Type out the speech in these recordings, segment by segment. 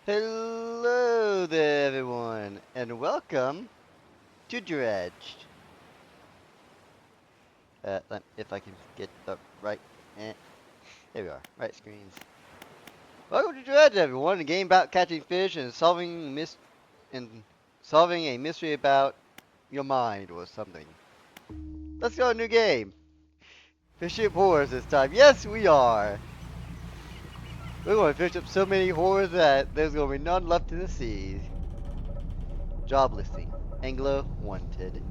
Hello there, everyone, and welcome to Dredge. If I can get the right, there we are, right screens. Welcome to Dredge, everyone, a game about catching fish and solving a mystery about your mind or something. Let's go, new game. Fishing up horrors this time. Yes, we are. We're going to fish up so many horrors that there's going to be none left in the sea. Job listing. Anglo wanted.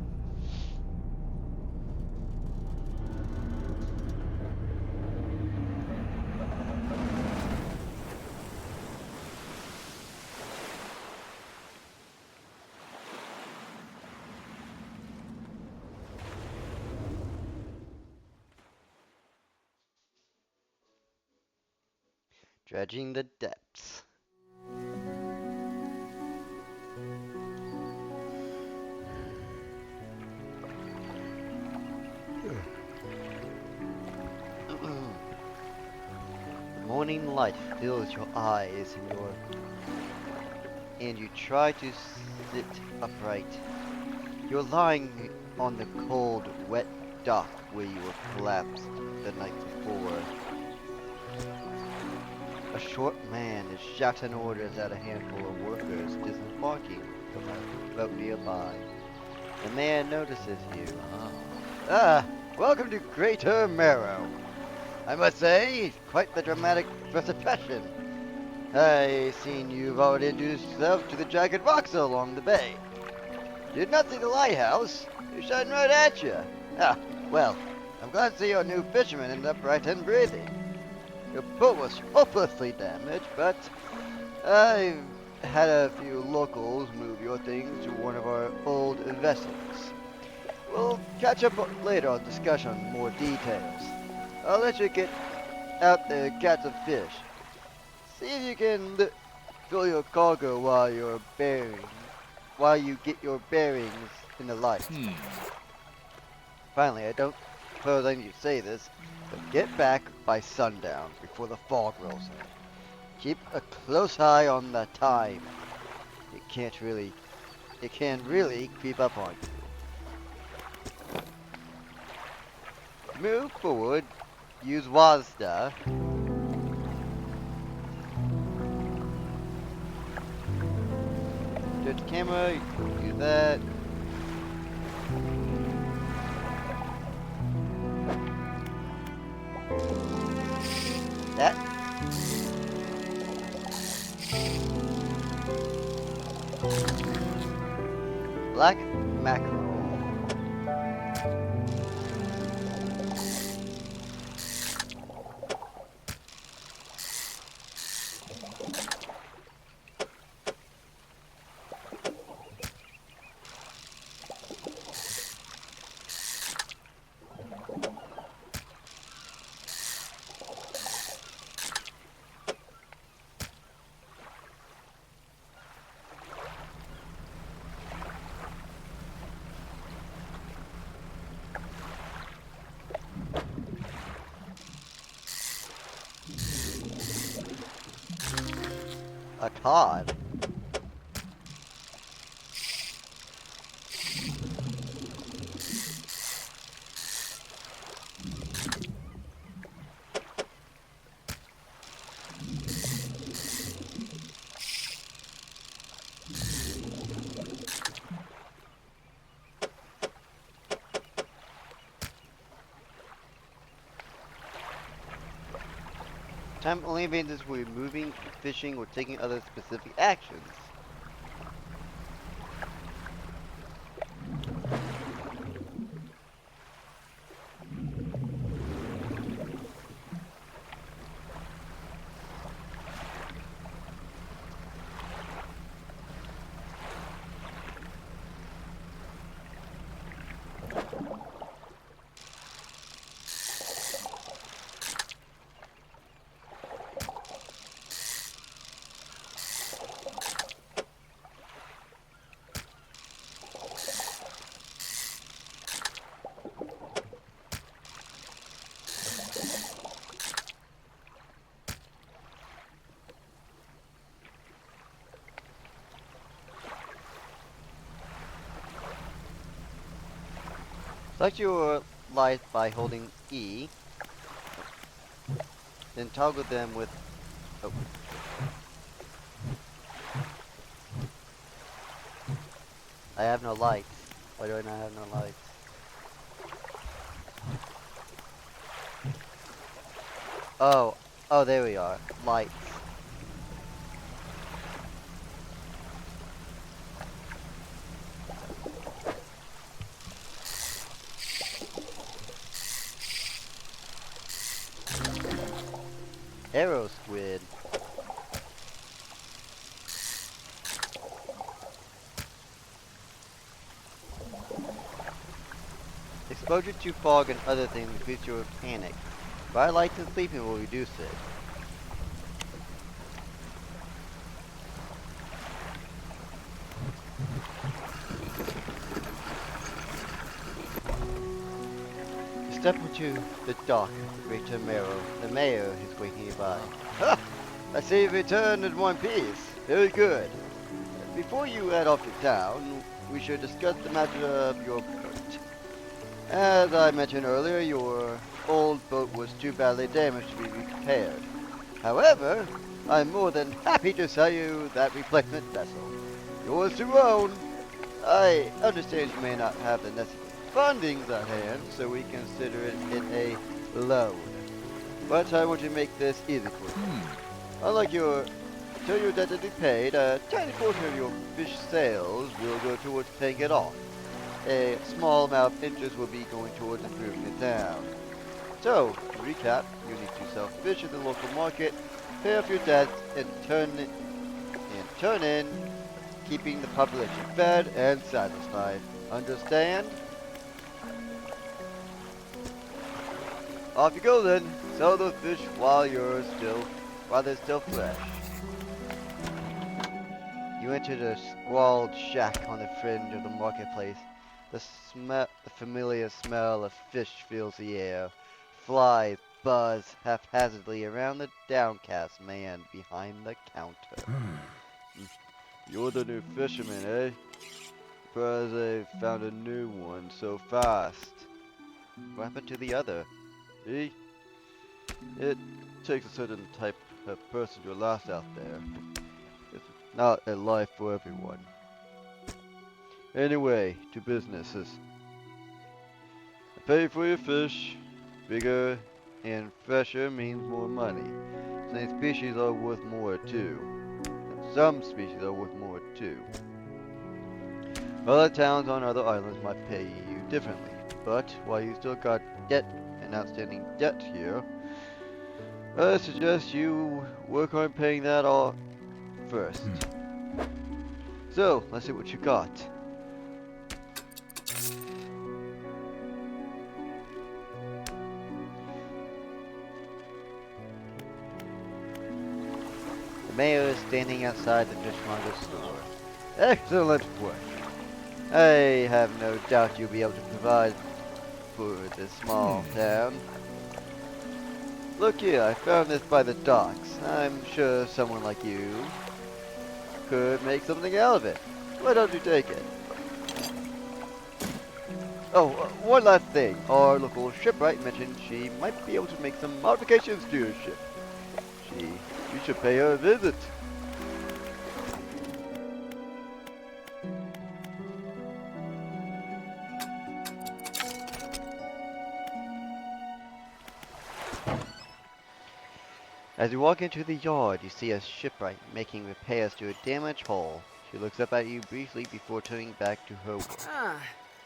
Dredging the depths. The morning light fills your eyes and you try to sit upright. You're lying on the cold, wet dock where you were collapsed the night before. A short man is shouting orders at a handful of workers disembarking from a boat nearby. The man notices you. Welcome to Greater Marrow. I must say, quite the dramatic first impression. I seen you've already introduced yourself to the jagged rocks along the bay. Did not see the lighthouse. You're shining right at you. Ah, well, I'm glad to see your new fisherman end up right and breathing. Your boat was hopelessly damaged, but I've had a few locals move your things to one of our old vessels. We'll catch up later on discussion more details. I'll let you get out there and catch some fish. See if you can fill your cargo while you get your bearings in the light. Finally, I don't suppose I need to say this, but get back by sundown before the fog rolls in. Keep a close eye on the time. It can really creep up on you. Move forward. Use WASDA. Touch the camera. You can do that. That. Black mackerel. A cod. Time only means this will be moving, fishing, or taking other specific actions. Select your lights by holding E, then toggle them with... Oh, I have no lights. Why do I not have no lights? Oh, oh, there we are. Lights. Arrow squid. Exposure to fog and other things increase your panic. Bright lights and sleeping will reduce it. Step into the dock of Great Tomorrow. The mayor is waiting nearby. Ha! I see you've returned in one piece. Very good. Before you head off to town, we should discuss the matter of your boat. As I mentioned earlier, your old boat was too badly damaged to be repaired. However, I'm more than happy to sell you that replacement vessel. Yours to own. I understand you may not have the necessary fundings at hand, so we consider it a loan. But I want to make this easy for you. Unlike until your debt is paid, a tiny portion of your fish sales will go towards paying it off. A small amount of interest will be going towards improving the town. So, to recap, you need to sell fish in the local market, pay off your debts, and turn in, keeping the population fed and satisfied. Understand? Off you go then. Sell those fish while they're still fresh. You enter the squalid shack on the fringe of the marketplace. The familiar smell of fish fills the air. Flies buzz haphazardly around the downcast man behind the counter. You're the new fisherman, eh? Surprised they found a new one so fast. What happened to the other? See? It takes a certain type of person to last out there. It's not a life for everyone. Anyway, to businesses. I pay for your fish. Bigger and fresher means more money. Some species are worth more too. And some species are worth more too. Other towns on other islands might pay you differently. But while you still got an outstanding debt here, I suggest you work on paying that off first. So, let's see what you got. The mayor is standing outside the fishmonger's store. Excellent work. I have no doubt you'll be able to provide for this small town. Look here, I found this by the docks. I'm sure someone like you could make something out of it. Why don't you take it? Oh, one last thing. Our local shipwright mentioned she might be able to make some modifications to your ship. You should pay her a visit. As you walk into the yard, you see a shipwright making repairs to a damaged hull. She looks up at you briefly before turning back to her work.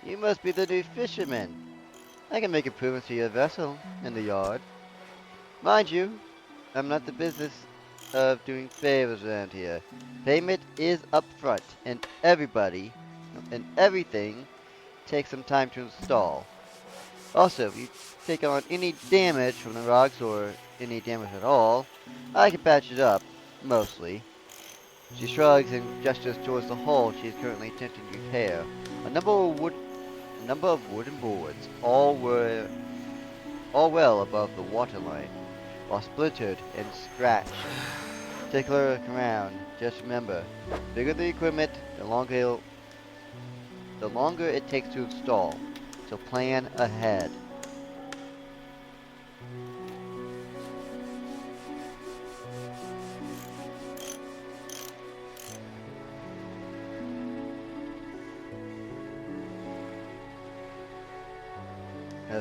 You must be the new fisherman. I can make improvements to your vessel in the yard. Mind you, I'm not the business of doing favors around here. Payment is upfront, and everything takes some time to install. Also, if you take on any damage from the rocks or any damage at all, I can patch it up, mostly. She shrugs and gestures towards the hull she is currently attempting to repair. A number of wooden boards, all well above the waterline, while splintered and scratched. Take a look around. Just remember, the bigger the equipment, the longer it takes to install. So plan ahead.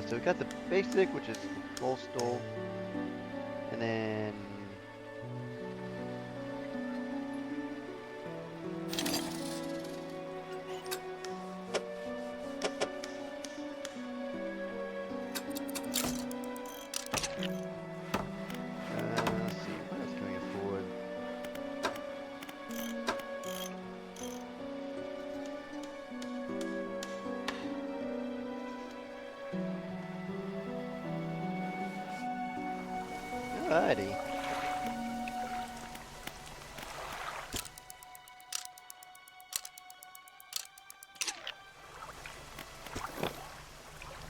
So we got the basic, which is the coastal, and then let's see what else can we afford. Alrighty.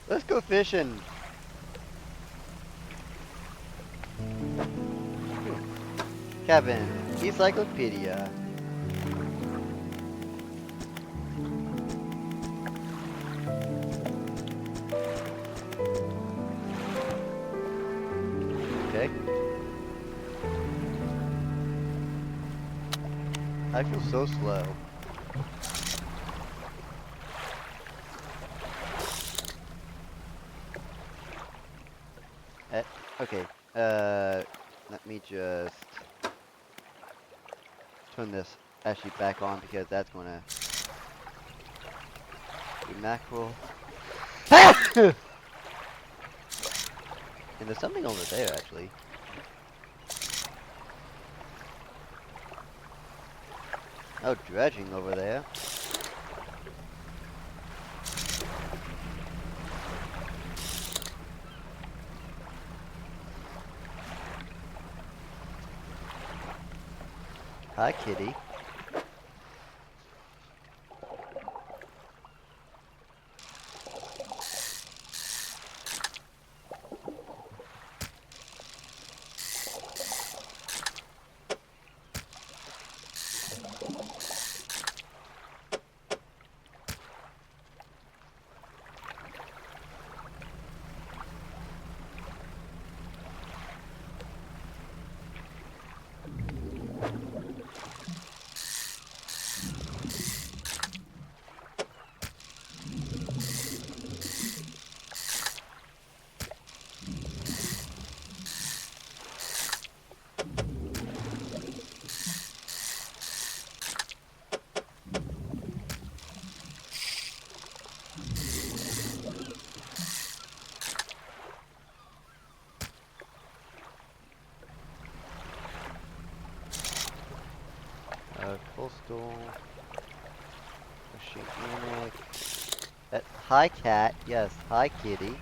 Let's go fishing. Kevin, Encyclopedia. Okay. I feel so slow. Eh, okay. Let me just turn this actually back on because that's gonna be mackerel. And there's something over there actually. Oh, dredging over there. Hi, kitty. Coastal. Oceanic. Hi, cat. Yes, hi, kitty.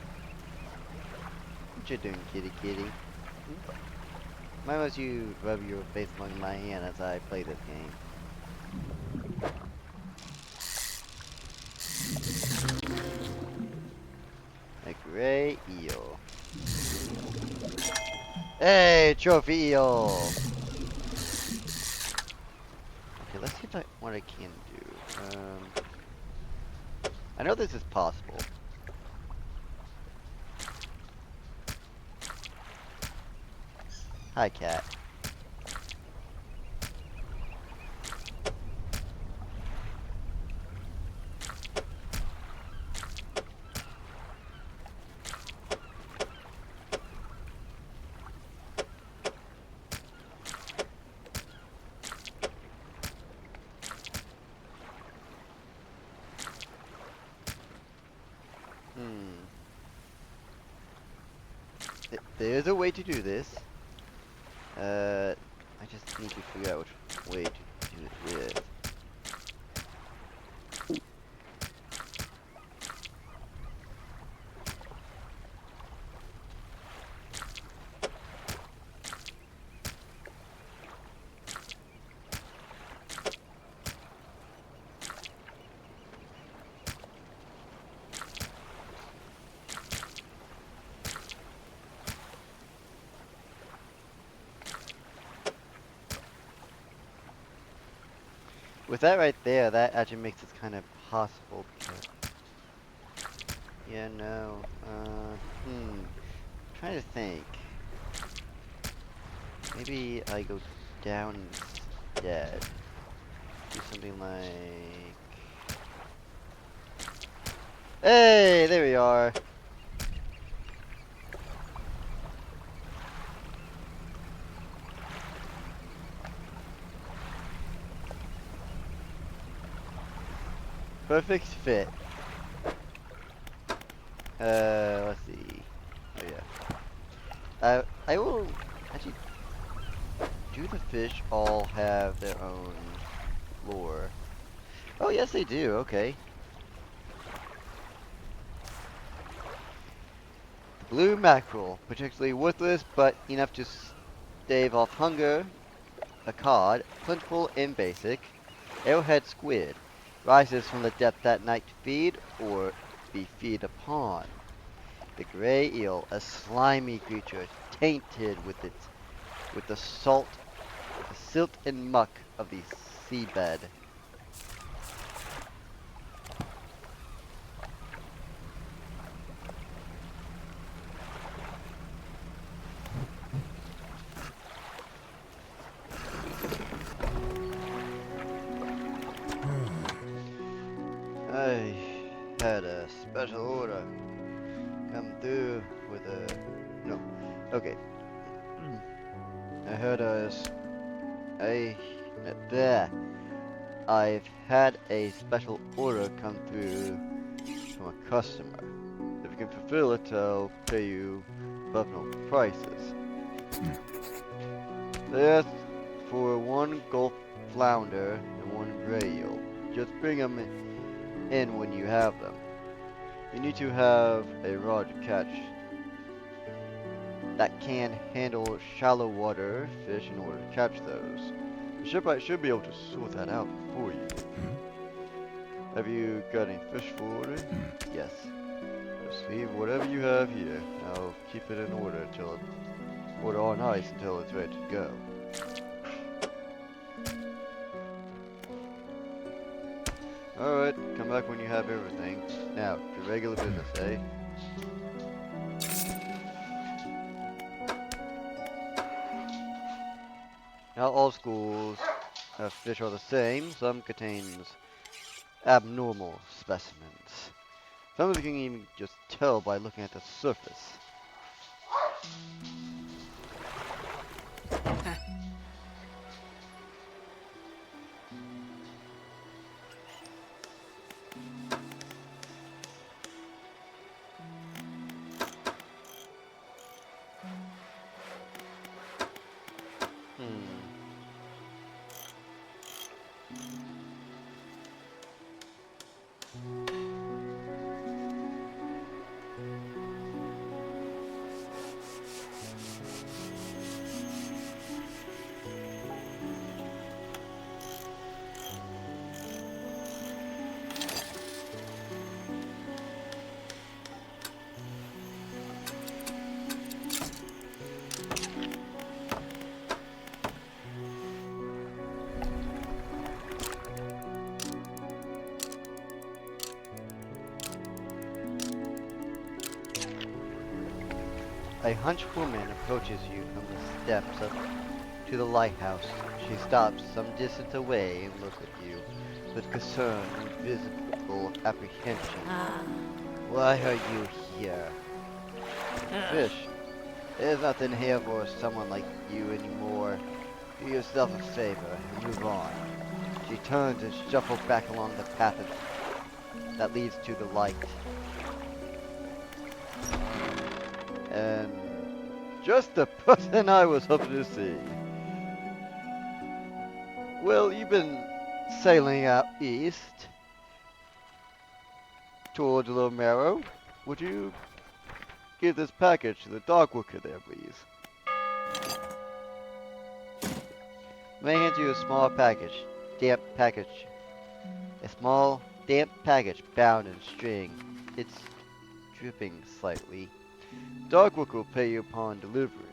What you doing, kitty, kitty? Hmm? Why must you rub your face along my hand as I play this game? A gray eel. Hey, trophy eel! Okay, let's see what I can do. I know this is possible. Hi, cat. Hmm. There's a way to do this. I just need to figure out which way to do it with. With that right there, that actually makes it kind of possible because Yeah, no. Trying to think. Maybe I go down instead. Do something like... Hey, there we are. Perfect fit. Let's see. Oh yeah. I will actually. Do the fish all have their own lore? Oh yes, they do. Okay. The blue mackerel, particularly worthless, but enough to stave off hunger. A cod, plentiful and basic. Arrowhead squid, rises from the depth at night to feed or be fed upon. The gray eel, a slimy creature, tainted with the salt, with the silt and muck of the seabed. I had a special order come through with a no. Okay. I heard I there. I've had a special order come through from a customer. If you can fulfill it, I'll pay you above normal prices. They asked for one Gulf flounder and one gray eel. Just bring them in when you have them. You need to have a rod to catch that can handle shallow water fish in order to catch those. The shipwright should be able to sort that out for you. Have you got any fish for order? Yes. Receive whatever you have here. I'll keep it in order order on ice until it's ready to go. Alright, come back when you have everything. Now, to regular business, eh? Not all schools of fish are the same. Some contains abnormal specimens. Some of you can even just tell by looking at the surface. A hunched woman approaches you from the steps up to the lighthouse. She stops some distance away and looks at you with concern and visible apprehension. Why are you here? Fish, there's nothing here for someone like you anymore. Do yourself a favor and move on. She turns and shuffles back along the path that leads to the light. And just the person I was hoping to see. Well, you've been sailing out east towards Lomero. Would you give this package to the dog worker there, please? May I hand you a small package, damp package. A small, damp package bound in string. It's dripping slightly. Dog worker will pay you upon delivery.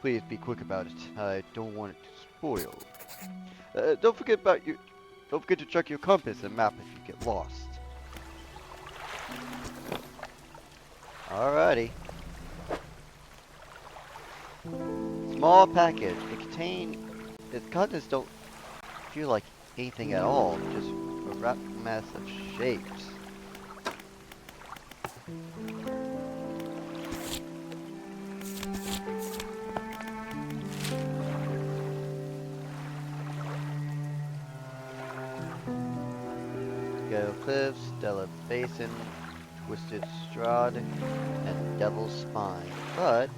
Please be quick about it. I don't want it to spoil. Don't forget to check your compass and map if you get lost. Alrighty. Small package. Its contents don't feel like anything at all. Just a wrapped mess of shapes. Ghetto Cliffs, Stella Basin, Twisted Strahd, and Devil's Spine. But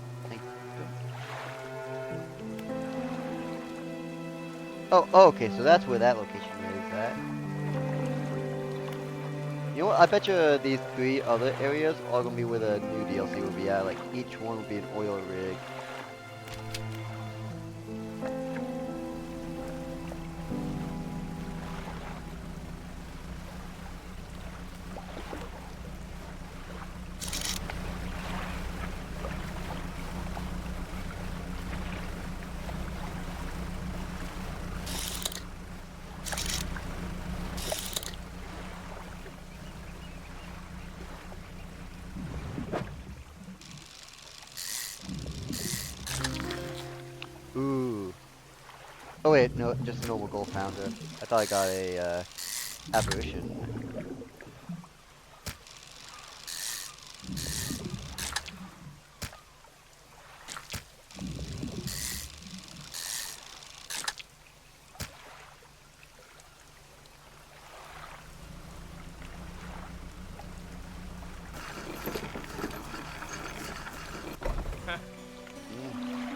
oh, okay, so that's where that location is at. You know what? I bet you these 3 other areas are gonna be where the new DLC will be at. Like each one will be an oil rig. Ooh. Oh wait, no, just a normal gold pounder. I thought I got a apparition.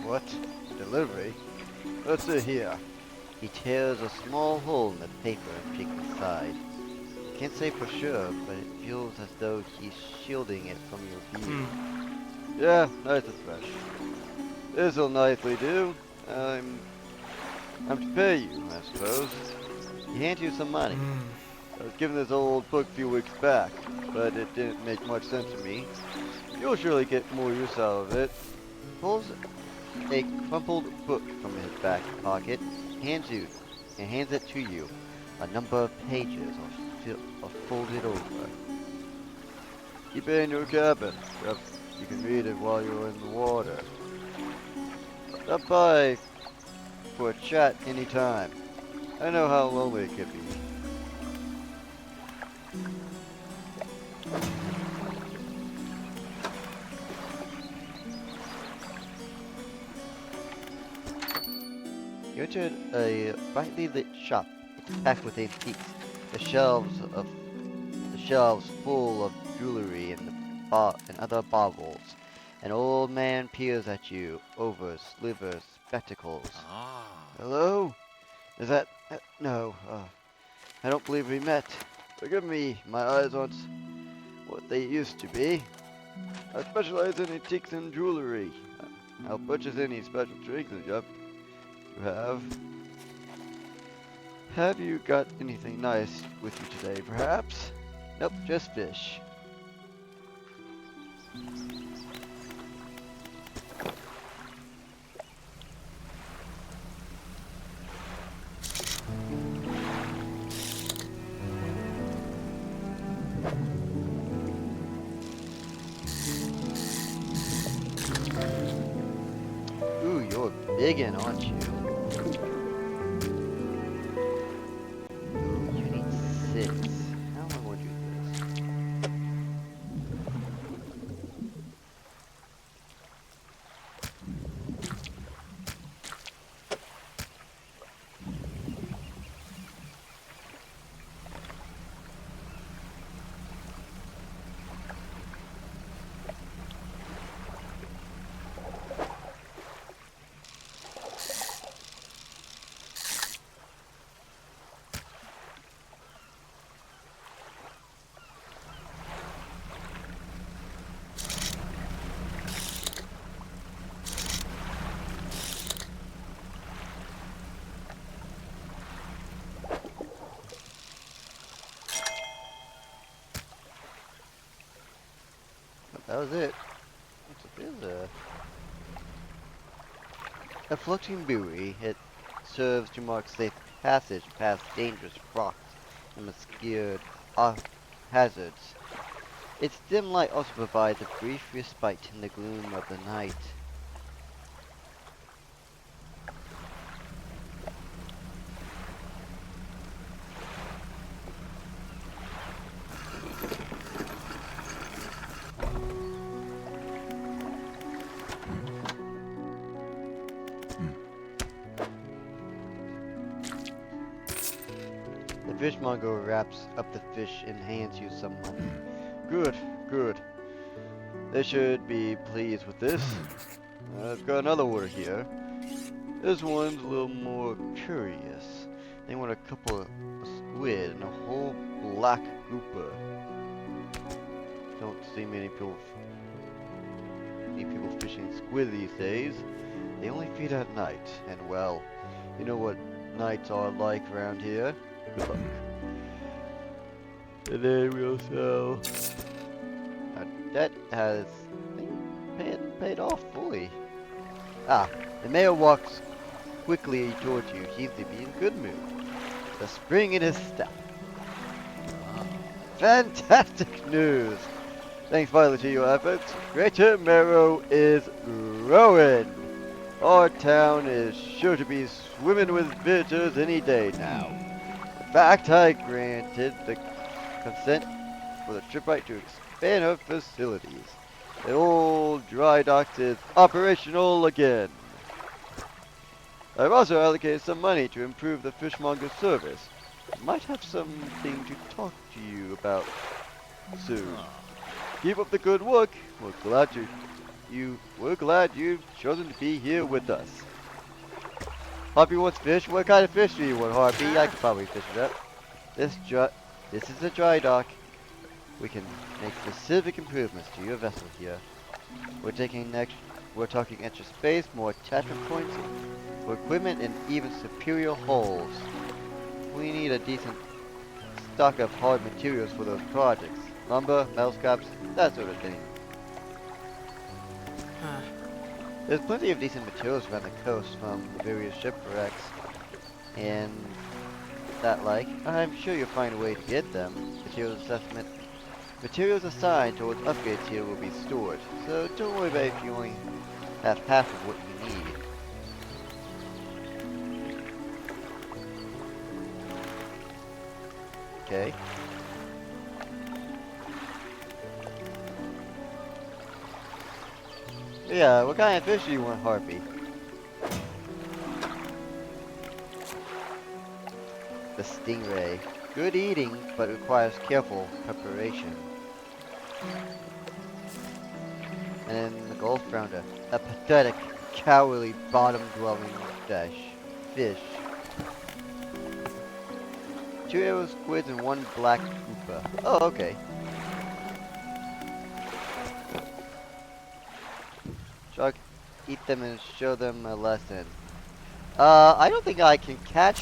What? Delivery? Let's see here. He tears a small hole in the paper and peeks inside. Can't say for sure, but it feels as though he's shielding it from your view. Yeah, nice and fresh. This'll nicely do. I'm to pay you, I suppose. He hands you some money. I was given this old book a few weeks back, but it didn't make much sense to me. You'll surely get more use out of it. Pulls a crumpled book from his back pocket, hands it to you. A number of pages are folded over. Keep it in your cabin. Perhaps you can read it while you're in the water. Stop by for a chat anytime. I know how lonely it can be. You entered a brightly lit shop. It's packed with antiques. The shelves full of jewelry and other baubles. An old man peers at you over sliver spectacles. Hello? Is that... no, I don't believe we met. Forgive me, my eyes aren't what they used to be. I specialize in antiques and jewelry. I'll purchase any special trinkets you have. Have you got anything nice with you today, perhaps? Nope, just fish. Ooh, you're biggin', aren't you? Ooh, you need 6. How am I going to do this? That was it. There's a floating buoy. It serves to mark safe passage past dangerous rocks and obscured hazards. Its dim light also provides a brief respite in the gloom of the night. The fishmonger wraps up the fish and hands you some money. Good, good. They should be pleased with this. I've got another order here. This one's a little more curious. They want a couple of squid and a whole black grouper. Don't see many people fishing squid these days. They only feed at night, and well, you know what nights are like around here. Good luck. And then we'll sell. Our debt has been paid off fully. Ah, the mayor walks quickly towards you. He seems to be in a good mood. The spring in his step. Fantastic news! Thanks finally to your efforts, Greater Marrow is growing. Our town is sure to be swimming with visitors any day now. In fact, I granted the consent for the shipwright to expand her facilities. The old dry dock is operational again. I've also allocated some money to improve the fishmonger service. Might have something to talk to you about soon. Keep up the good work. We're glad you've chosen to be here with us. Harpy wants fish. What kind of fish do you want, Harpy? I could probably fish it up. This is a dry dock. We can make specific improvements to your vessel here. We're talking extra space, more attachment points for equipment, and even superior hulls. We need a decent stock of hard materials for those projects. Lumber, metal scraps, that sort of thing. There's plenty of decent materials around the coast from various shipwrecks and that like. I'm sure you'll find a way to get them. Materials assigned towards upgrades here will be stored, so don't worry about if you only have half of what you need. Okay. Yeah, what kind of fish do you want, Harpy? The stingray. Good eating, but requires careful preparation. And then the Gulf Flounder. A pathetic, cowardly, bottom-dwelling fish. 2 arrow squids and 1 black grouper. Oh, okay. Shark, eat them and show them a lesson. I don't think I can catch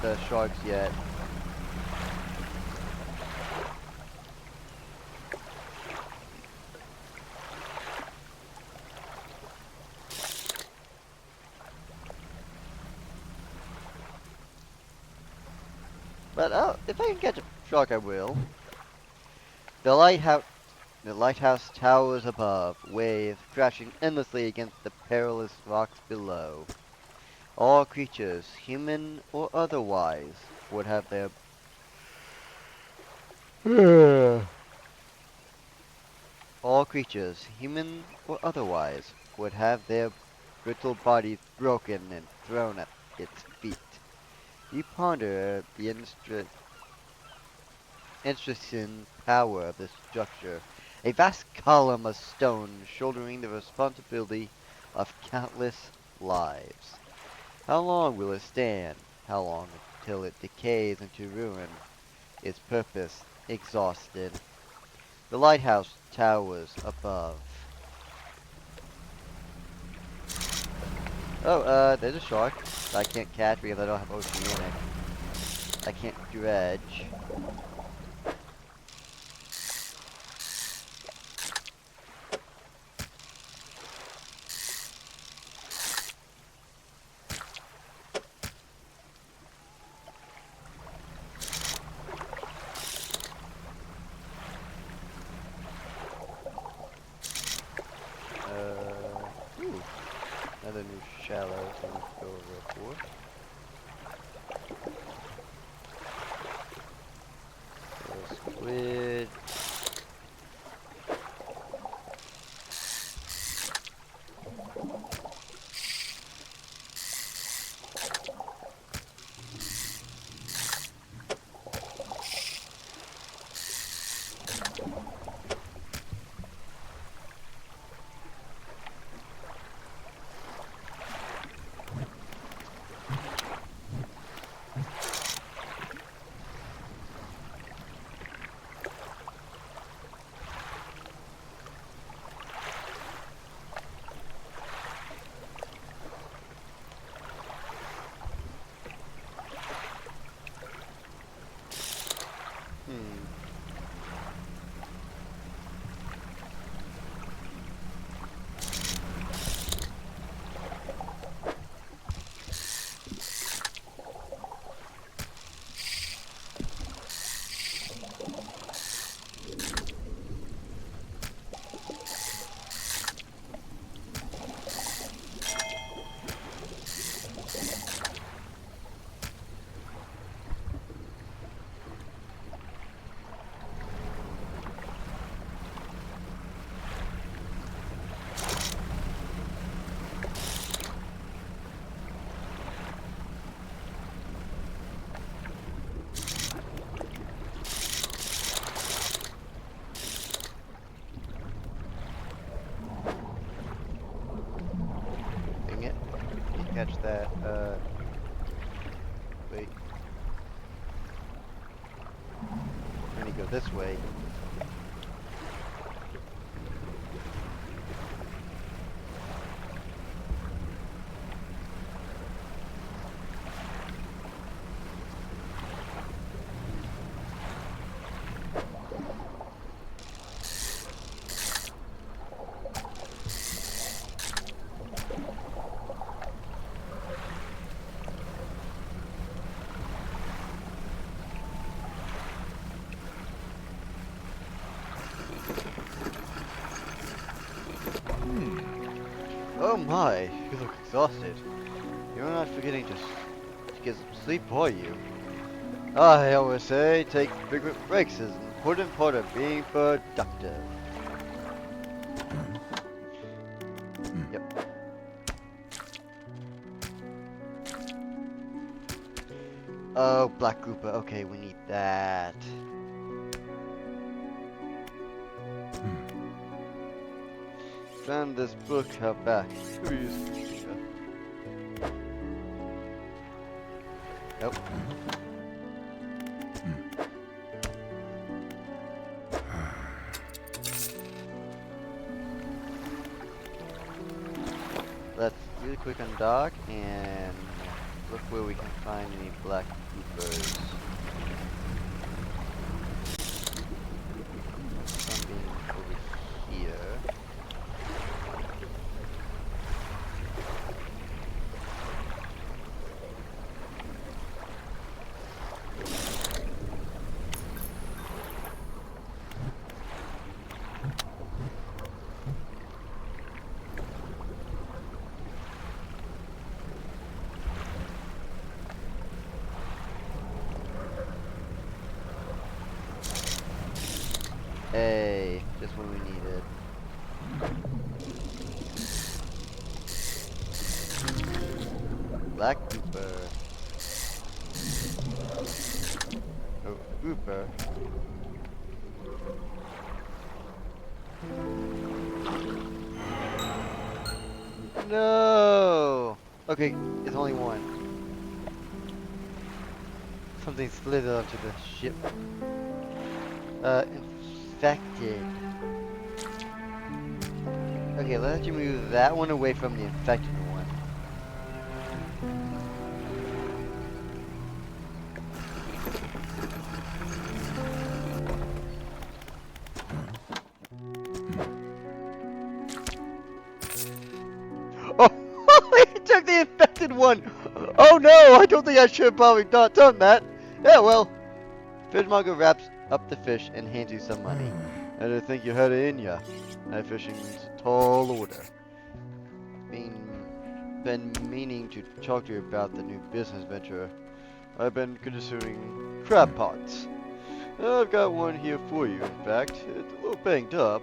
the sharks yet. But if I can catch a shark, I will. The lighthouse towers above, waves crashing endlessly against the perilous rocks below. All creatures, human or otherwise, would have their all creatures, human or otherwise, would have their brittle bodies broken and thrown at its feet. You ponder the interesting power of this structure, a vast column of stone shouldering the responsibility of countless lives. How long will it stand? How long until it decays into ruin, its purpose exhausted? The lighthouse towers above. Oh, there's a shark that I can't catch because I don't have oceanic. I can't dredge. shallow, so let's go overboard. Squid. Dang it. Can't catch that. Wait. I'm gonna go this way. Oh my, you look exhausted. You're not forgetting to get some sleep, are you? I always say take frequent breaks is an important part of being productive. Yep. Oh, black grouper. Okay, we need that. Found this book out back. Who used it? Nope. Let's really quick undock and look where we can find any black groupers. Some being over here. Hey, just when we needed. Black grouper. Oh, grouper. No! Okay, it's only one. Something slid onto the ship. Infected. Okay, let's you move that one away from the infected one. Oh, he took the infected one! Oh no, I don't think I should have probably not done that. Yeah, well, fishmonger wraps up the fish and hands you some money. I don't think you had it in ya. Night fishing means a tall order. Being been meaning to talk to you about the new business venture. I've been considering crab pots. I've got one here for you, in fact. It's a little banged up,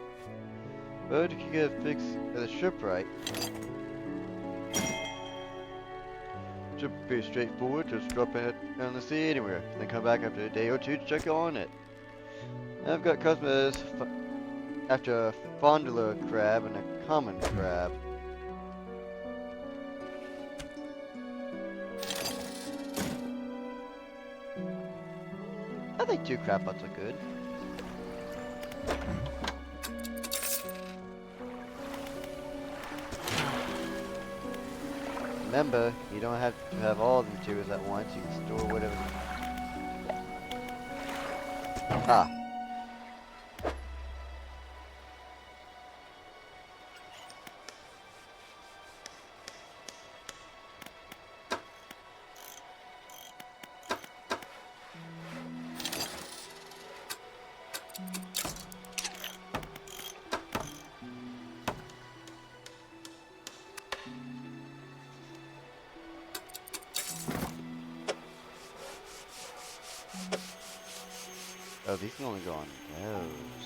but you can get it fixed at a shipwright. Should be straightforward, just drop it on the sea anywhere, then come back after a day or two to check on it. I've got customers after a fondler crab and a common crab. I think 2 crab pots are good. Remember, you don't have to have all the materials at once. You can store whatever. Ah. Oh, these can only go on those.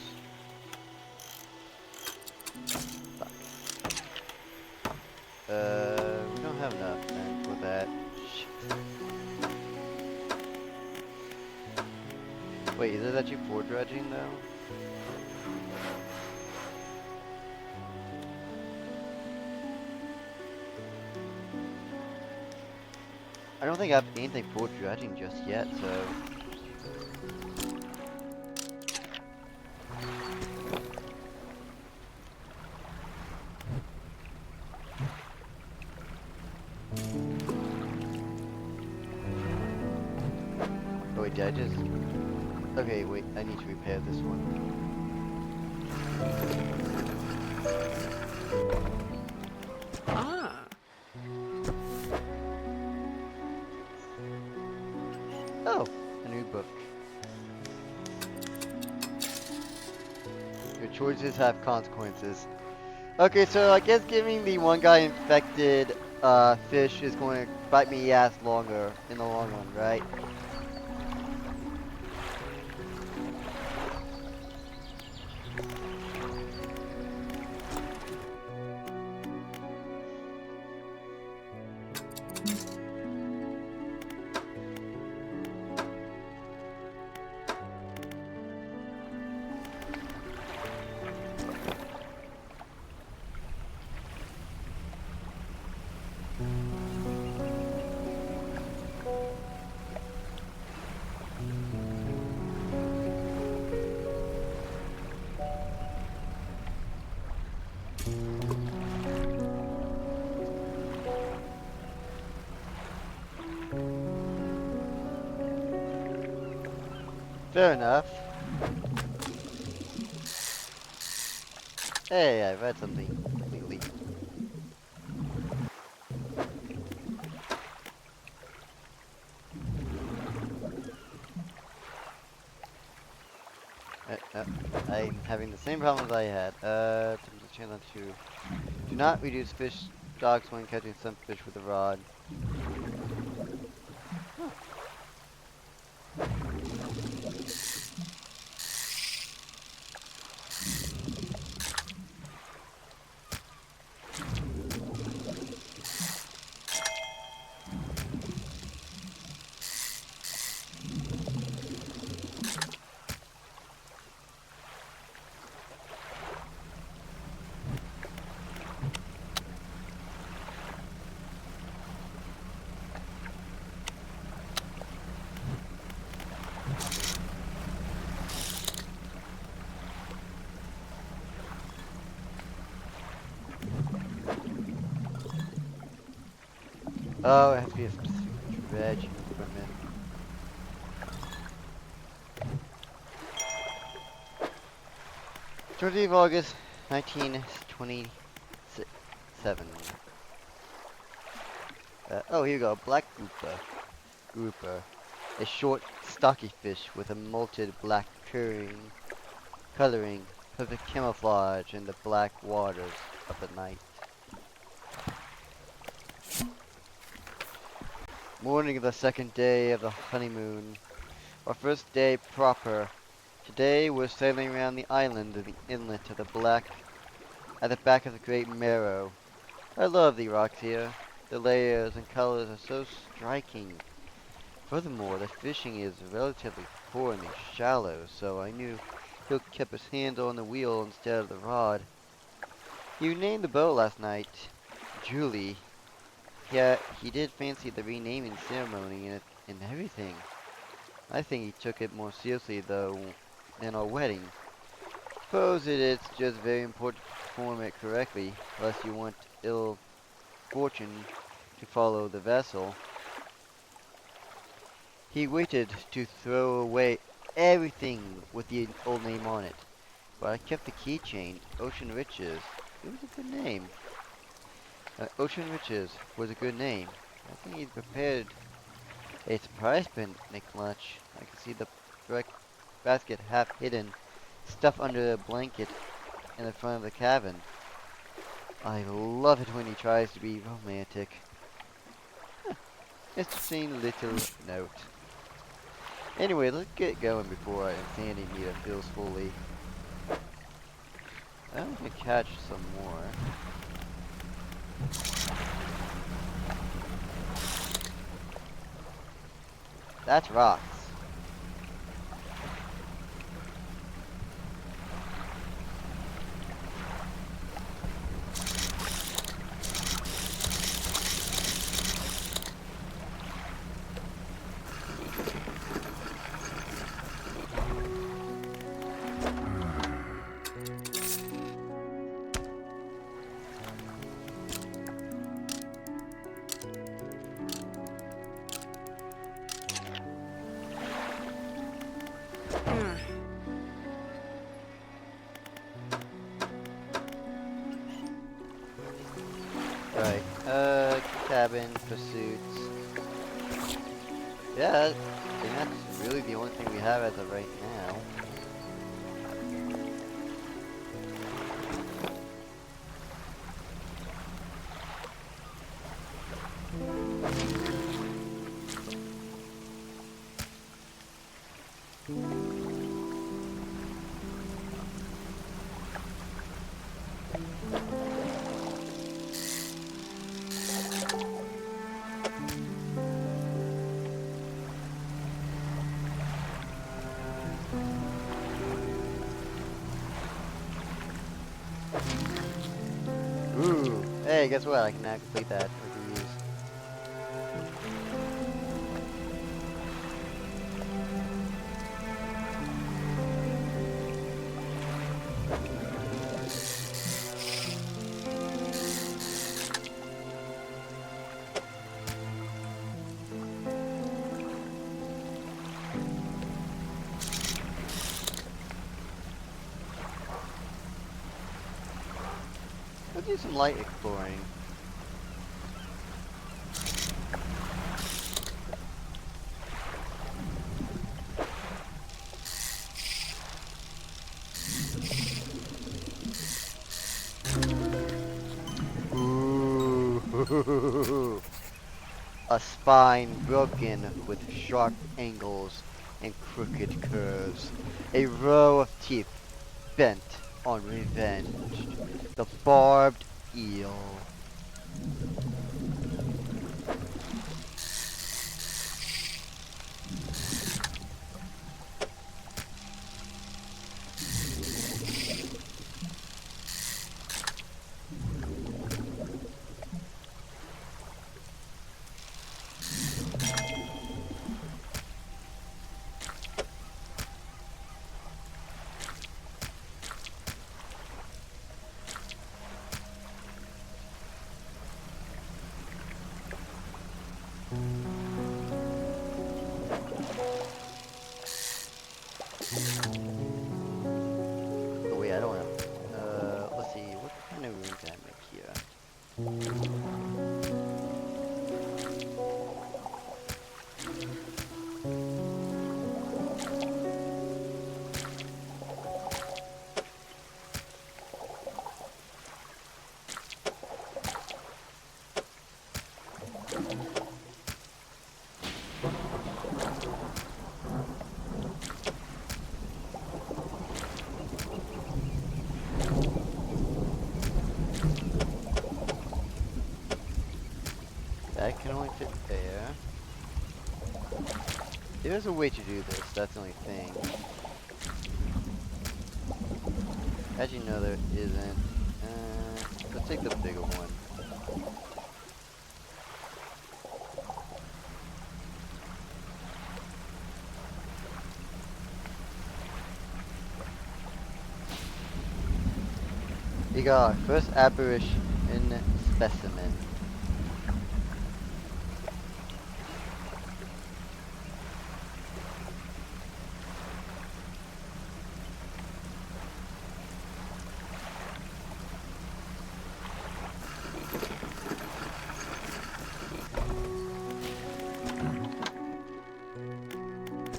Fuck. We don't have enough then for that. Shit. Wait, is it actually for dredging though? I don't think I have anything for dredging just yet, so. Oh wait, did I just... Okay, wait, I need to repair this one. Ah. Oh, a new book. Your choices have consequences. Okay, so I guess giving the one guy infected fish is going to bite me ass longer in the long run, right? Fair enough. Hey, I read something completely. I'm having the same problems I had. Channel 2. Do not reduce fish stocks when catching some fish with a rod. Oh, it has to be a specific dredge equipment. August 1927. Oh, here you go. Black grouper. Grouper. A short, stocky fish with a molted black coloring. Perfect camouflage in the black waters of the night. Morning of the second day of the honeymoon. Our first day proper. Today we're sailing around the island in the inlet of the black at the back of the Great Marrow. I love the rocks here. The layers and colors are so striking. Furthermore, the fishing is relatively poor and shallow, so I knew he'll keep his hands on the wheel instead of the rod. You named the boat last night, Julie. Yeah, he did fancy the renaming ceremony and everything. I think he took it more seriously, though, than our wedding. Suppose it's just very important to perform it correctly, lest you want ill fortune to follow the vessel. He waited to throw away everything with the old name on it, but I kept the keychain, Ocean Riches. It was a good name. Ocean Riches was a good name. I think he's prepared a surprise picnic lunch. I can see the basket half hidden, stuffed under a blanket in the front of the cabin. I love it when he tries to be romantic. Interesting little note. Anyway, let's get going before our insanity meter fills fully. I'm gonna catch some more. That's rocks. Right. Cabin, pursuits. Yeah, I think that's really the only thing we have as of right now. Ooh. Hey, guess what? I can now complete that with ease. Let's do some light exploring. Ooh. A spine broken with sharp angles and crooked curves. A row of teeth bent on revenge. The barbed eel. Oh wait, I don't know. Let's see, what kind of room can I make here? can only fit there. There's a way to do this, that's the only thing. As you know, there isn't. Let's take the bigger one. We got our first apparition specimen.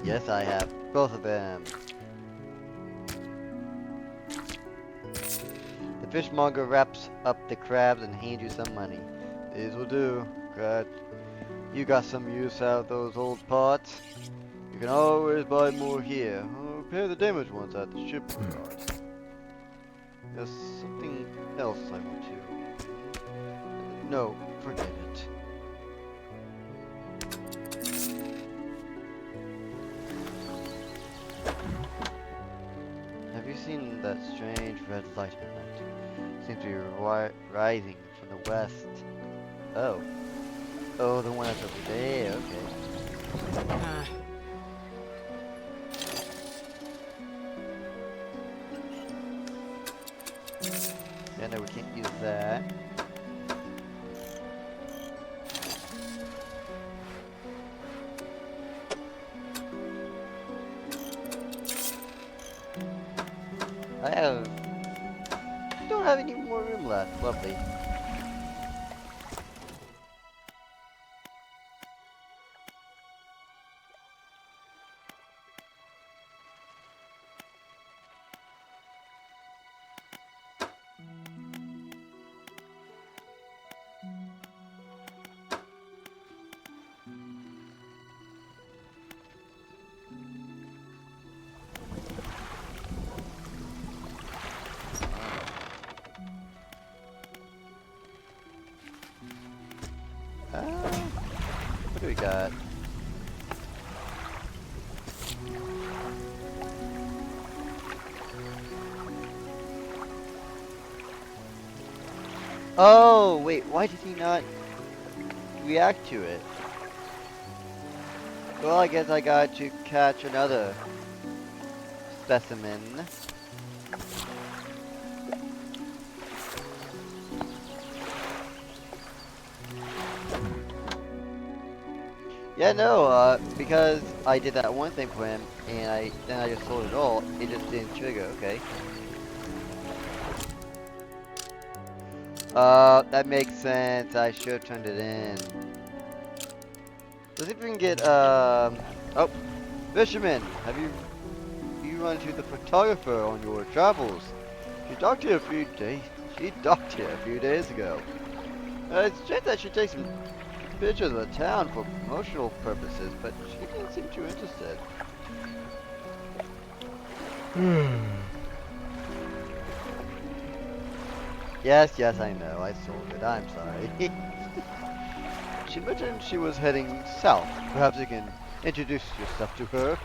Yes, I have both of them. The fishmonger wraps up the crabs and hands you some money. These will do. Glad you got some use out of those old pots. You can always buy more here, or repair the damaged ones at the shipyard. There's something else I want to... No, forget it. Have you seen that strange red light at night? Seems to be rising from the west. Oh. Oh, the one that's over there, okay. Yeah, no, we can't use that. Don't have any more room left. Lovely. What do we got? Oh, wait, why did he not react to it? Well, I guess I got to catch another specimen. Yeah, no, because I did that one thing for him, and then I just sold it all, it just didn't trigger, okay. That makes sense, I should have turned it in. Let's see if we can get, oh, fisherman, have you run into the photographer on your travels? She docked here a few days ago. It's strange that she takes some pictures of the town for promotional purposes, but she didn't seem too interested. Yes, I know, I sold it, I'm sorry. She mentioned she was heading south. Perhaps you can introduce yourself to her.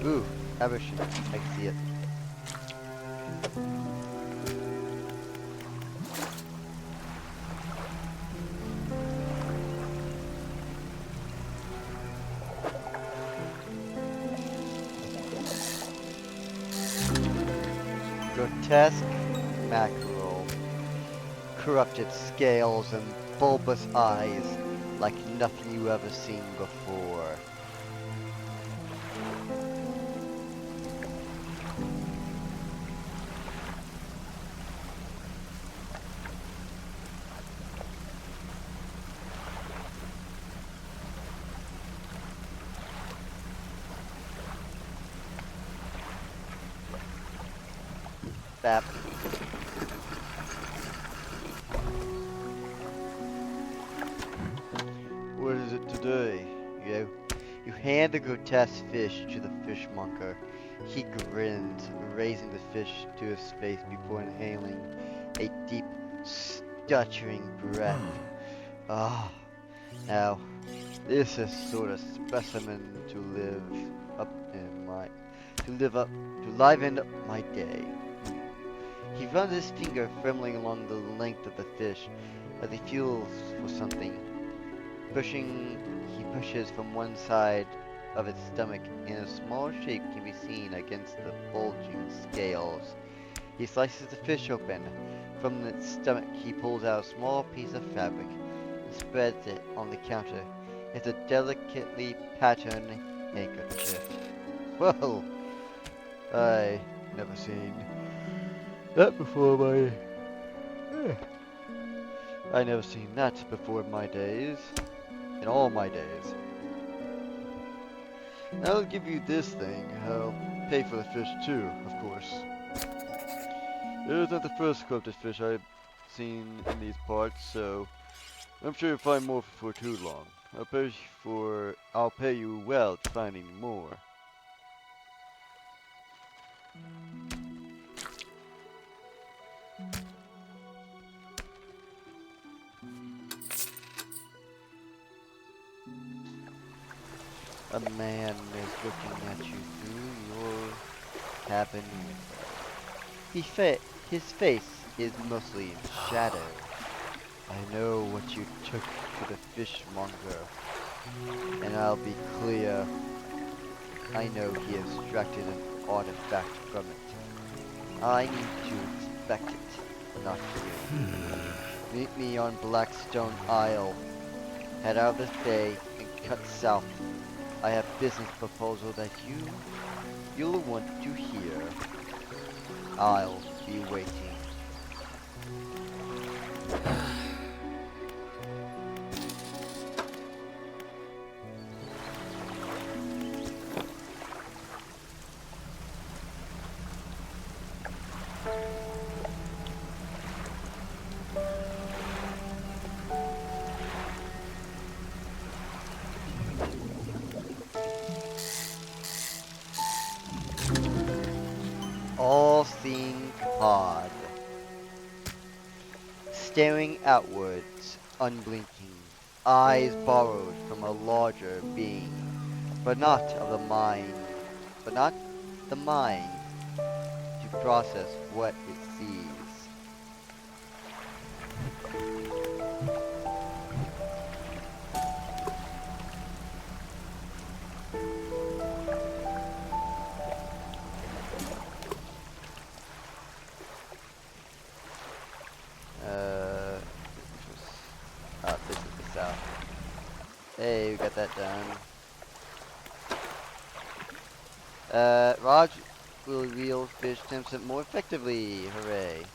Ooh, aberration. I can see it. Grotesque mackerel. Corrupted scales and bulbous eyes like nothing you ever seen before. Bap. What is it today? You hand the grotesque fish to the fishmonger. He grins, raising the fish to his face before inhaling a deep, stuttering breath. Ah, now, this is sort of specimen to liven up my day. He runs his finger firmly along the length of the fish as he feels for something. He pushes from one side of its stomach, and a small shape can be seen against the bulging scales. He slices the fish open. From its stomach, he pulls out a small piece of fabric and spreads it on the counter. It's a delicately patterned handkerchief. Whoa! I never seen that before I never seen that before in my days. In all my days. I'll give you this thing. I'll pay for the fish too, of course. It isn't the first sculpted fish I've seen in these parts, so I'm sure you'll find more before too long. I'll pay you well to find any more. A man is looking at you through your cabin window. His face is mostly in shadow. I know what you took to the fishmonger, and I'll be clear. I know he extracted an artifact from it. I need to inspect it, not you. Meet me on Blackstone Isle. Head out of this bay and cut south. I have business proposal that you'll want to hear. I'll be waiting. All-seeing pod. Staring outwards, unblinking, eyes borrowed from a larger being, but not the mind to process what it sees. This is the south. Hey, we got that done. Raj will reel fish 10% more effectively. Hooray.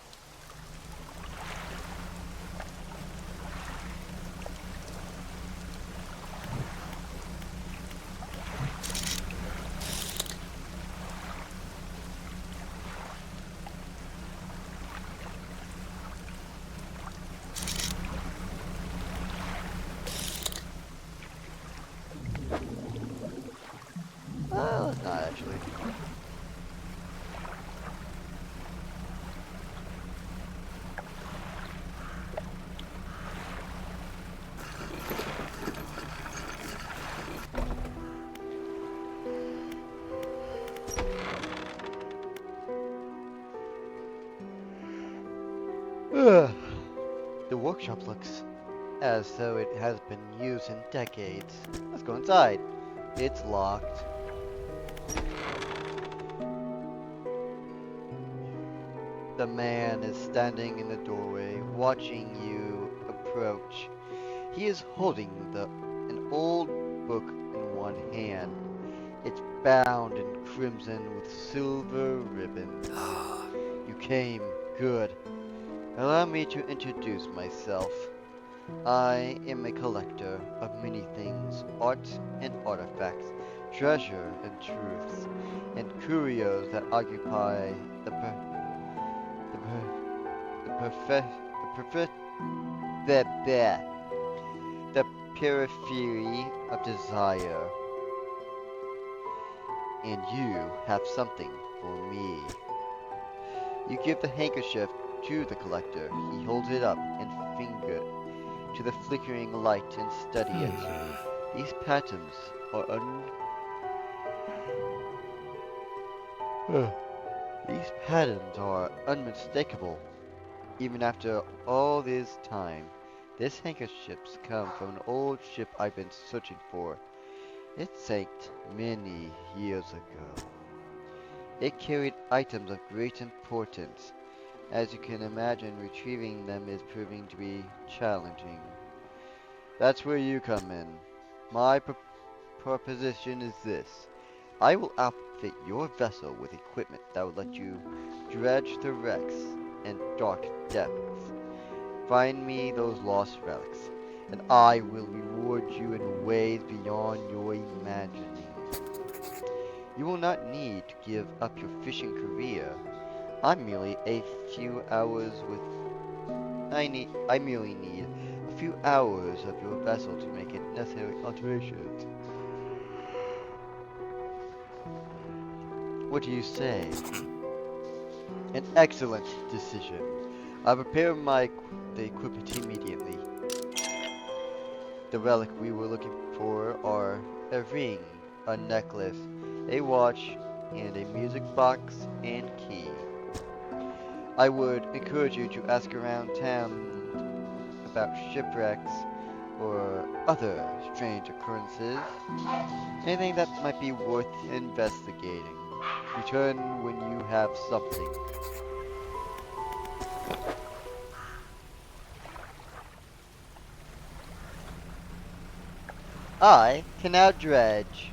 Well, it's not actually. The workshop looks as though it has been used in decades. Let's go inside. It's locked. The man is standing in the doorway, watching you approach. He is holding an old book in one hand. It's bound in crimson with silver ribbons. You came. Good. Allow me to introduce myself. I am a collector of many things, art and artifacts, treasure and truths, and curios that occupy the perfect, the perfect, the the periphery of desire, and you have something for me. You give the handkerchief to the collector. He holds it up and finger to the flickering light and study it. These patterns are these patterns are unmistakable. Even after all this time, this handkerchief's come from an old ship I've been searching for. It sank many years ago. It carried items of great importance. As you can imagine, retrieving them is proving to be challenging. That's where you come in. My proposition is this. I will outfit your vessel with equipment that will let you dredge the wrecks and dark depths. Find me those lost relics, and I will reward you in ways beyond your imagining. You will not need to give up your fishing career. I'm merely a few hours with I merely need a few hours of your vessel to make it necessary alterations. What do you say? An excellent decision. I prepare the equipment immediately. The relic we were looking for are a ring, a necklace, a watch, and a music box and key. I would encourage you to ask around town about shipwrecks or other strange occurrences. Anything that might be worth investigating. Return when you have something. I can now dredge.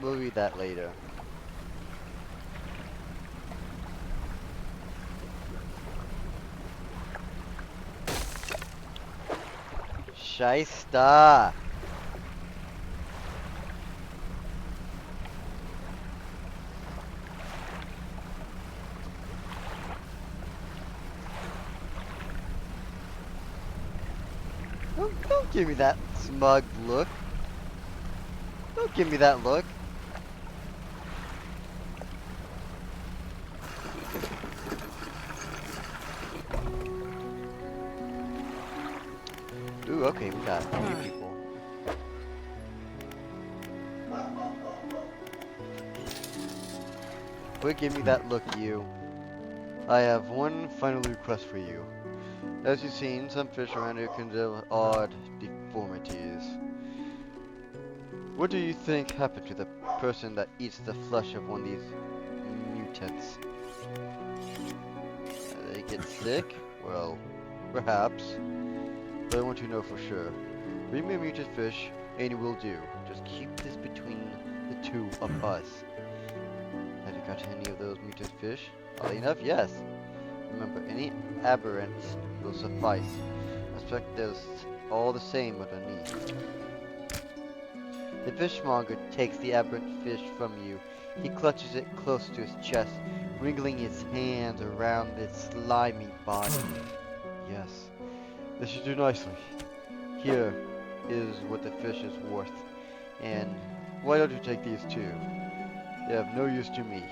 We'll read that later. Shysta! Don't give me that smug look. Don't give me that look. Ooh, okay, we got a few people. Quit giving me that look, you. I have one final request for you. As you've seen, some fish around here can develop odd deformities. What do you think happened to the person that eats the flesh of one of these mutants? They get sick? Well, perhaps. But I want to know for sure. Bring me a mutant fish, and it will do. Just keep this between the two of us. Have you got any of those mutant fish? Oddly enough, yes. Remember, any aberrants will suffice. I expect there's all the same underneath. The fishmonger takes the aberrant fish from you. He clutches it close to his chest, wriggling his hands around its slimy body. Yes, this should do nicely. Here is what the fish is worth. And why don't you take these too? They have no use to me.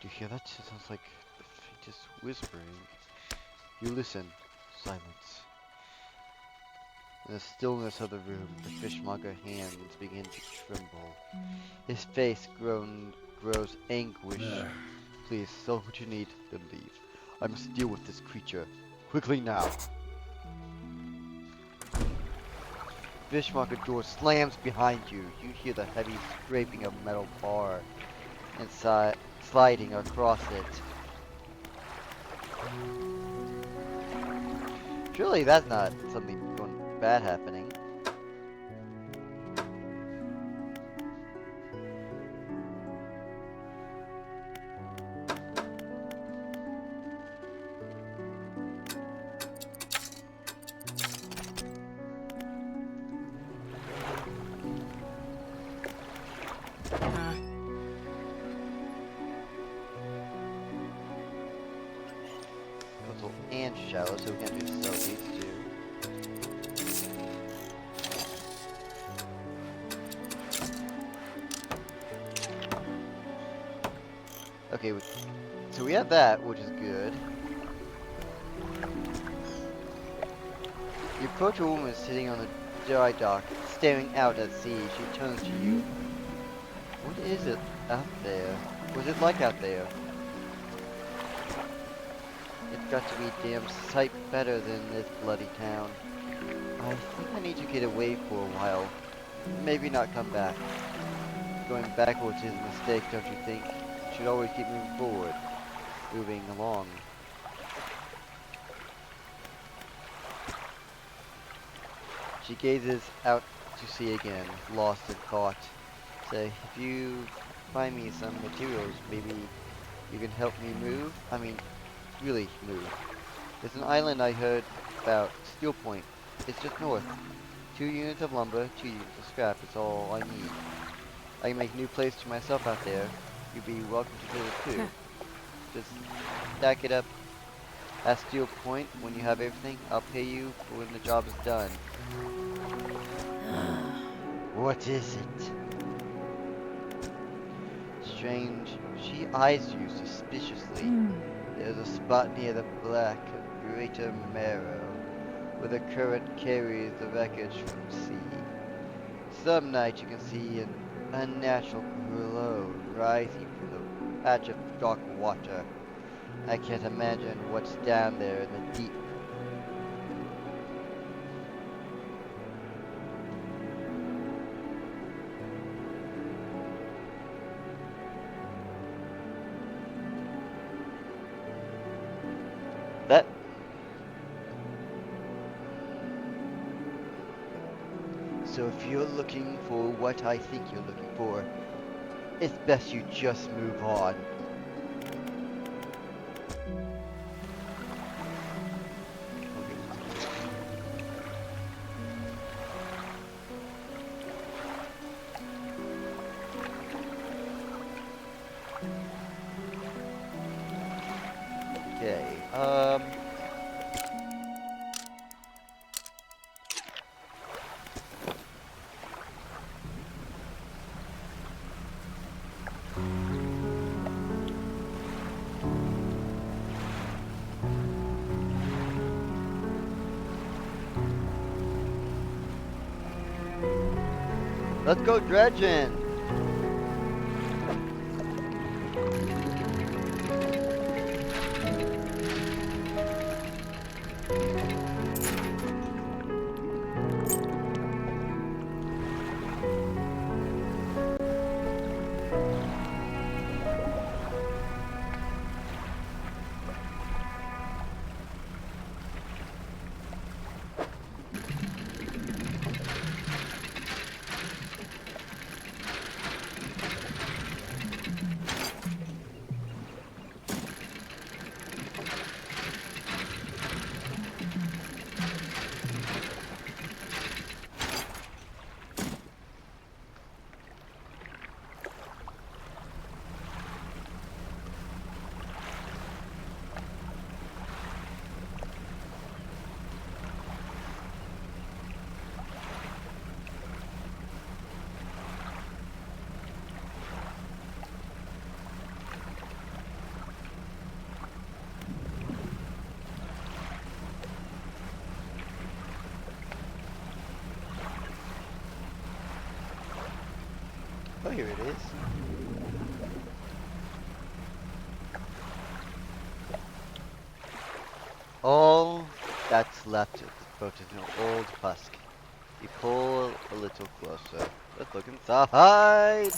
Do you hear that? It sounds like the faintest whispering. You listen. Silence. In the stillness of the room, the fishmonger's hands begin to tremble. His face grows anguish. Please, sell what you need, then leave. I must deal with this creature. Quickly now. fish market door slams behind you. You hear the heavy scraping of metal bar inside sliding across it. Surely that's not something going bad happening. Coastal and shallow, so we can't do these two. Okay, so we have that, which is good. You approach a woman sitting on the dry dock, staring out at sea. She turns to you. What is it out there? What's it like out there? It's got to be a damn sight better than this bloody town. I think I need to get away for a while. Maybe not come back. Going backwards is a mistake, don't you think? You should always keep moving forward. Moving along. She gazes out to sea again, lost in thought. Say, if you find me some materials, maybe you can help me move? I mean, really move. There's an island I heard about, Steel Point. It's just north. 2 units of lumber, 2 units of scrap is all I need. I can make a new place for myself out there. You'd be welcome to visit too. Just stack it up at Steel Point. When you have everything, I'll pay you for when the job is done. What is it? Strange. She eyes you suspiciously. There's a spot near the black Greater Marrow, where the current carries the wreckage from sea. Some nights you can see an unnatural glow rising from the patch of dark water. I can't imagine what's down there in the deep. That So if you're looking for what I think you're looking for, it's best you just move on. Okay, let's go dredging! Oh, here it is. All that's left of the boat is an old husk. You pull a little closer. Let's look inside!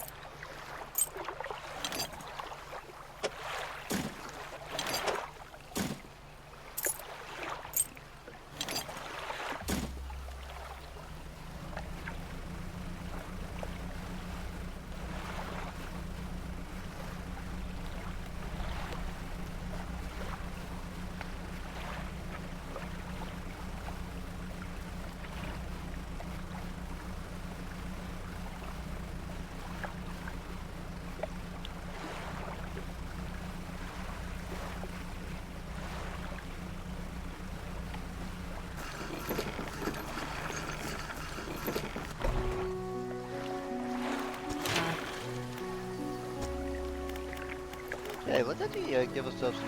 Okay, let's actually give ourselves some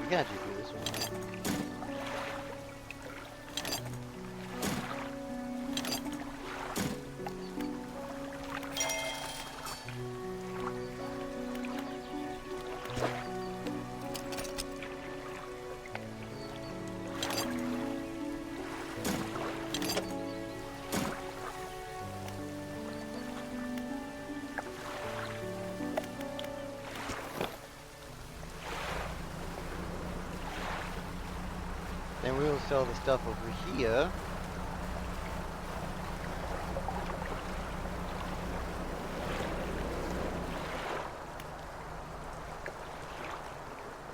we can actually do this one. Then we'll sell the stuff over here.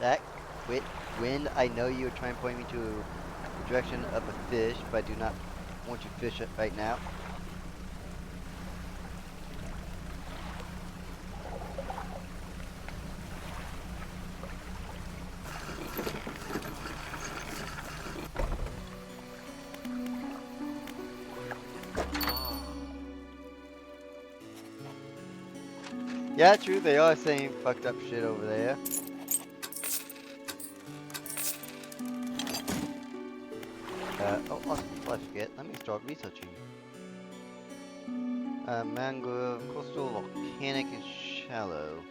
That quit when I know you're trying to point me to the direction of a fish, but I do not want you to fish it right now. Yeah, true, they are saying fucked up shit over there. Oh, awesome, before I forget, let me start researching. Mangrove, coastal, volcanic, and shallow.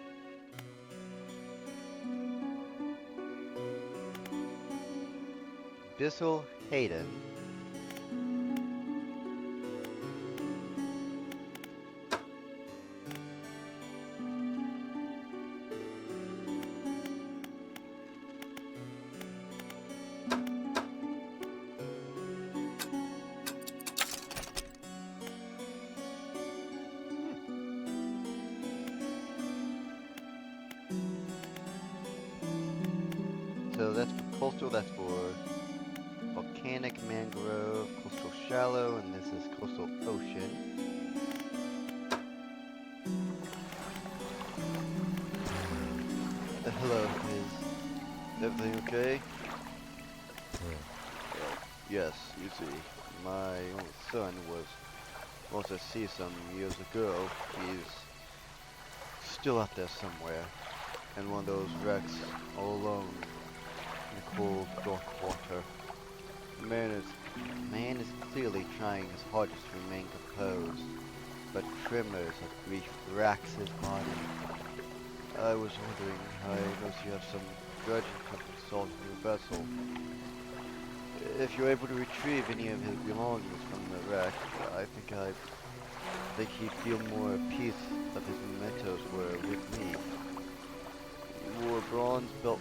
Bissell Hayden. So that's for coastal, that's for volcanic, mangrove, coastal shallow, and this is coastal ocean. Hello, is everything okay? Yes, you see, my only son was lost at sea some years ago. He's still out there somewhere, in one of those wrecks, all alone in the cold, dark water. The man is clearly trying his hardest to remain composed, but tremors of grief racks his body. I was wondering, I noticed you have some dredge and something salt in your vessel. If you're able to retrieve any of his belongings from the wreck, I think he'd feel more at peace if his mementos were with me. He wore a bronze belt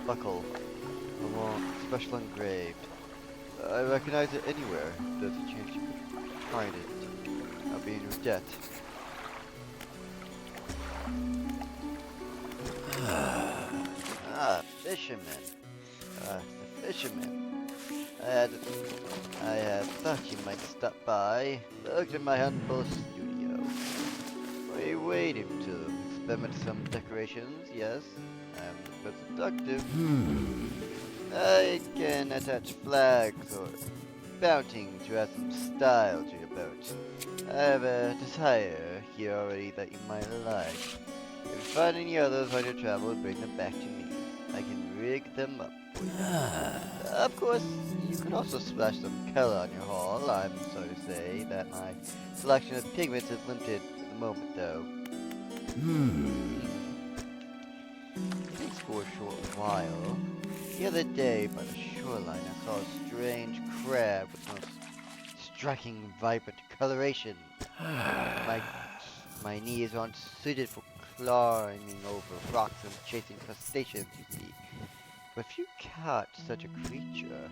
buckle, along special engraved. I recognize it anywhere. There's a chance you could find it. I'll be in your debt. Fisherman. The fisherman. I had thought you might stop by. Looked at my humble studio. What are you waiting to? Experiment some decorations, yes? I'm productive. I can attach flags or mounting to add some style to your boat. I have a desire here already that you might like. If you find any others on your travels, bring them back to me. I can rig them up for you. Of course, you can also splash some color on your hull. I'm sorry to say that my selection of pigments is limited at the moment, though. for a short while. The other day, by the shoreline, I saw a strange crab with the most striking, vibrant coloration. My knees aren't suited for climbing over rocks and chasing crustaceans, you see. But if you catch such a creature,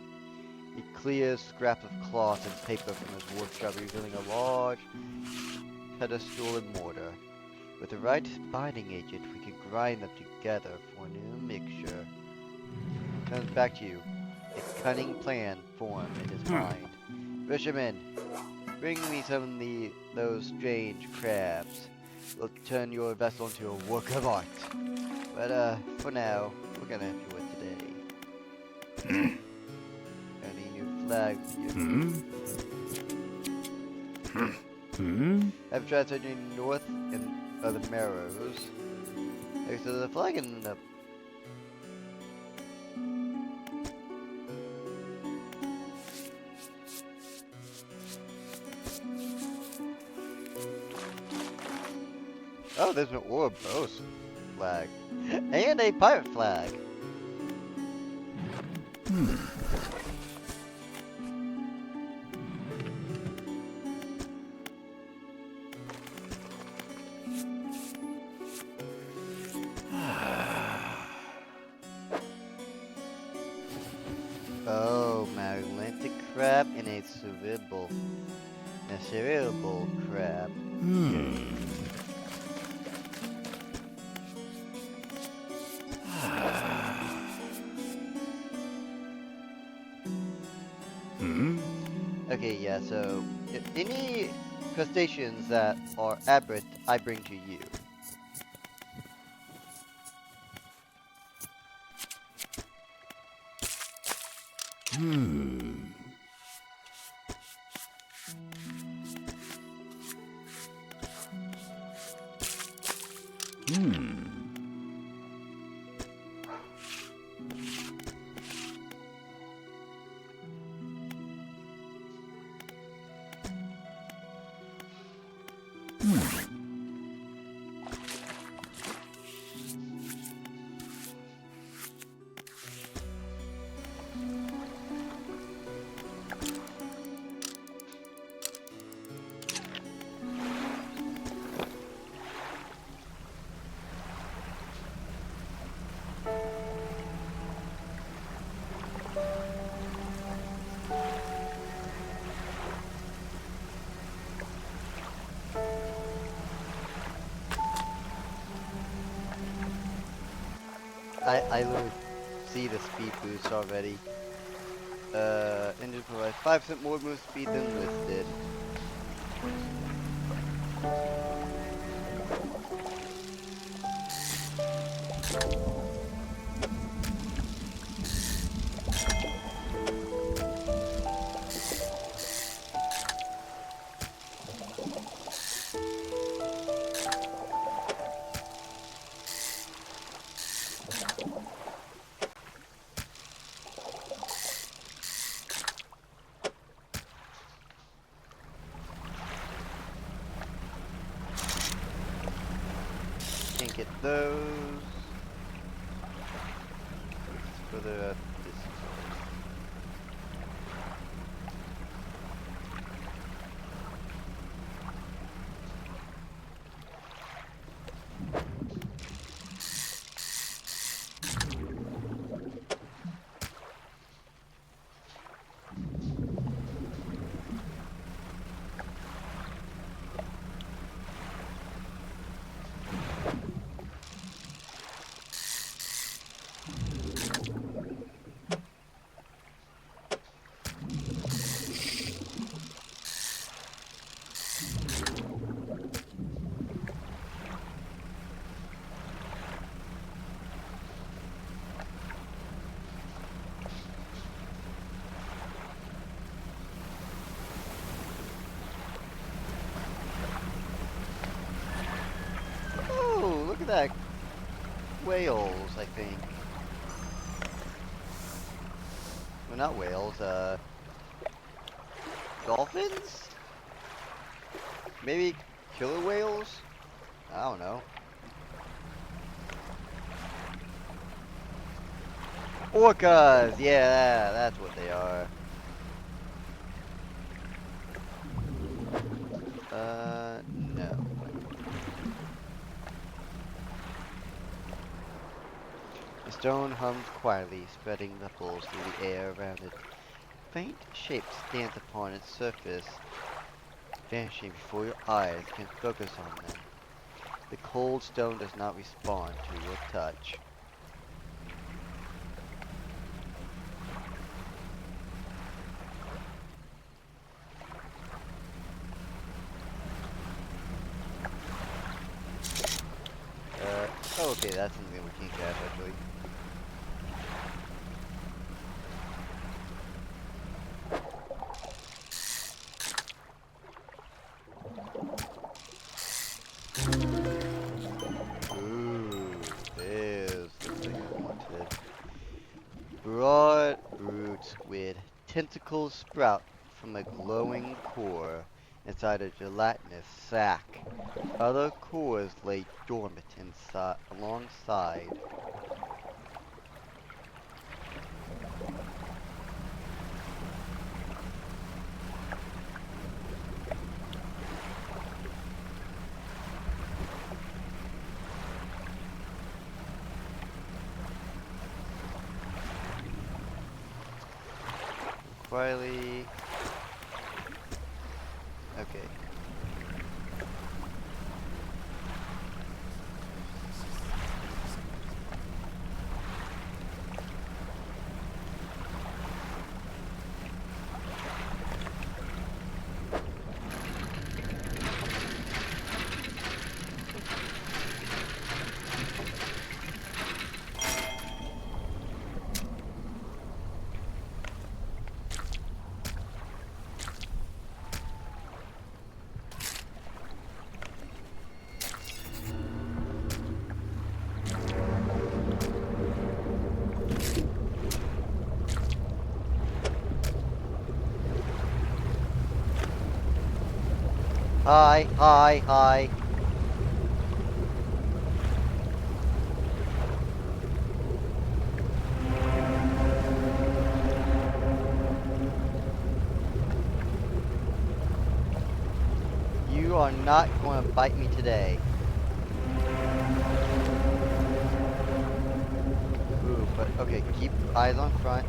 he clears scraps of cloth and paper from his workshop, revealing a large pedestal and mortar. With the right binding agent, we can grind them together for a new mixture. Comes back to you. A cunning plan formed in his mind. Fisherman, bring me some of those strange crabs. We'll turn your vessel into a work of art. But for now, we're gonna have to do it today. Any new flags here? I've tried turning north and the Marrows. Okay, so the flag in the oh, there's an Ouroboros flag. And a pirate flag. Oh, my Atlantic crab and a cerebral crab. Okay, yeah, so if any crustaceans that are aberrant, I bring to you. I literally see the speed boost already. Engine provides 5% more move speed than listed. Can't get those. Further up this way. Oh, look at that. Whales, I think. Well, not whales, dolphins? Maybe killer whales? I don't know. Orcas! Yeah, that's what they are. No. The stone hums quietly, spreading ripples through the air around it. Faint shapes dance upon its surface, vanishing before your eyes can focus on them. The cold stone does not respond to your touch. Okay, that's something we can catch actually. Ooh, there's the thing I wanted. Broad roots with tentacles sprout from a glowing core inside a gelatinous sac. Other cores lay dormant alongside. Quietly. Okay. Hi, hi, hi. You are not going to bite me today. Ooh, but okay, keep eyes on front.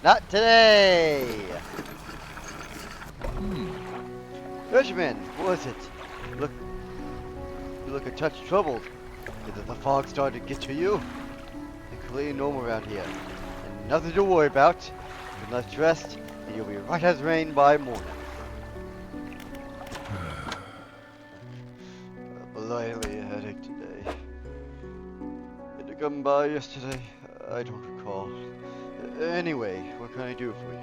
Not today! Benjamin, what was it? Look, you look a touch troubled. Did the fog start to get to you? You're completely normal around here. And nothing to worry about. You're not stressed, and you'll be right as rain by morning. A lively headache today. Did it come by yesterday? I don't recall. Anyway, what can I do for you?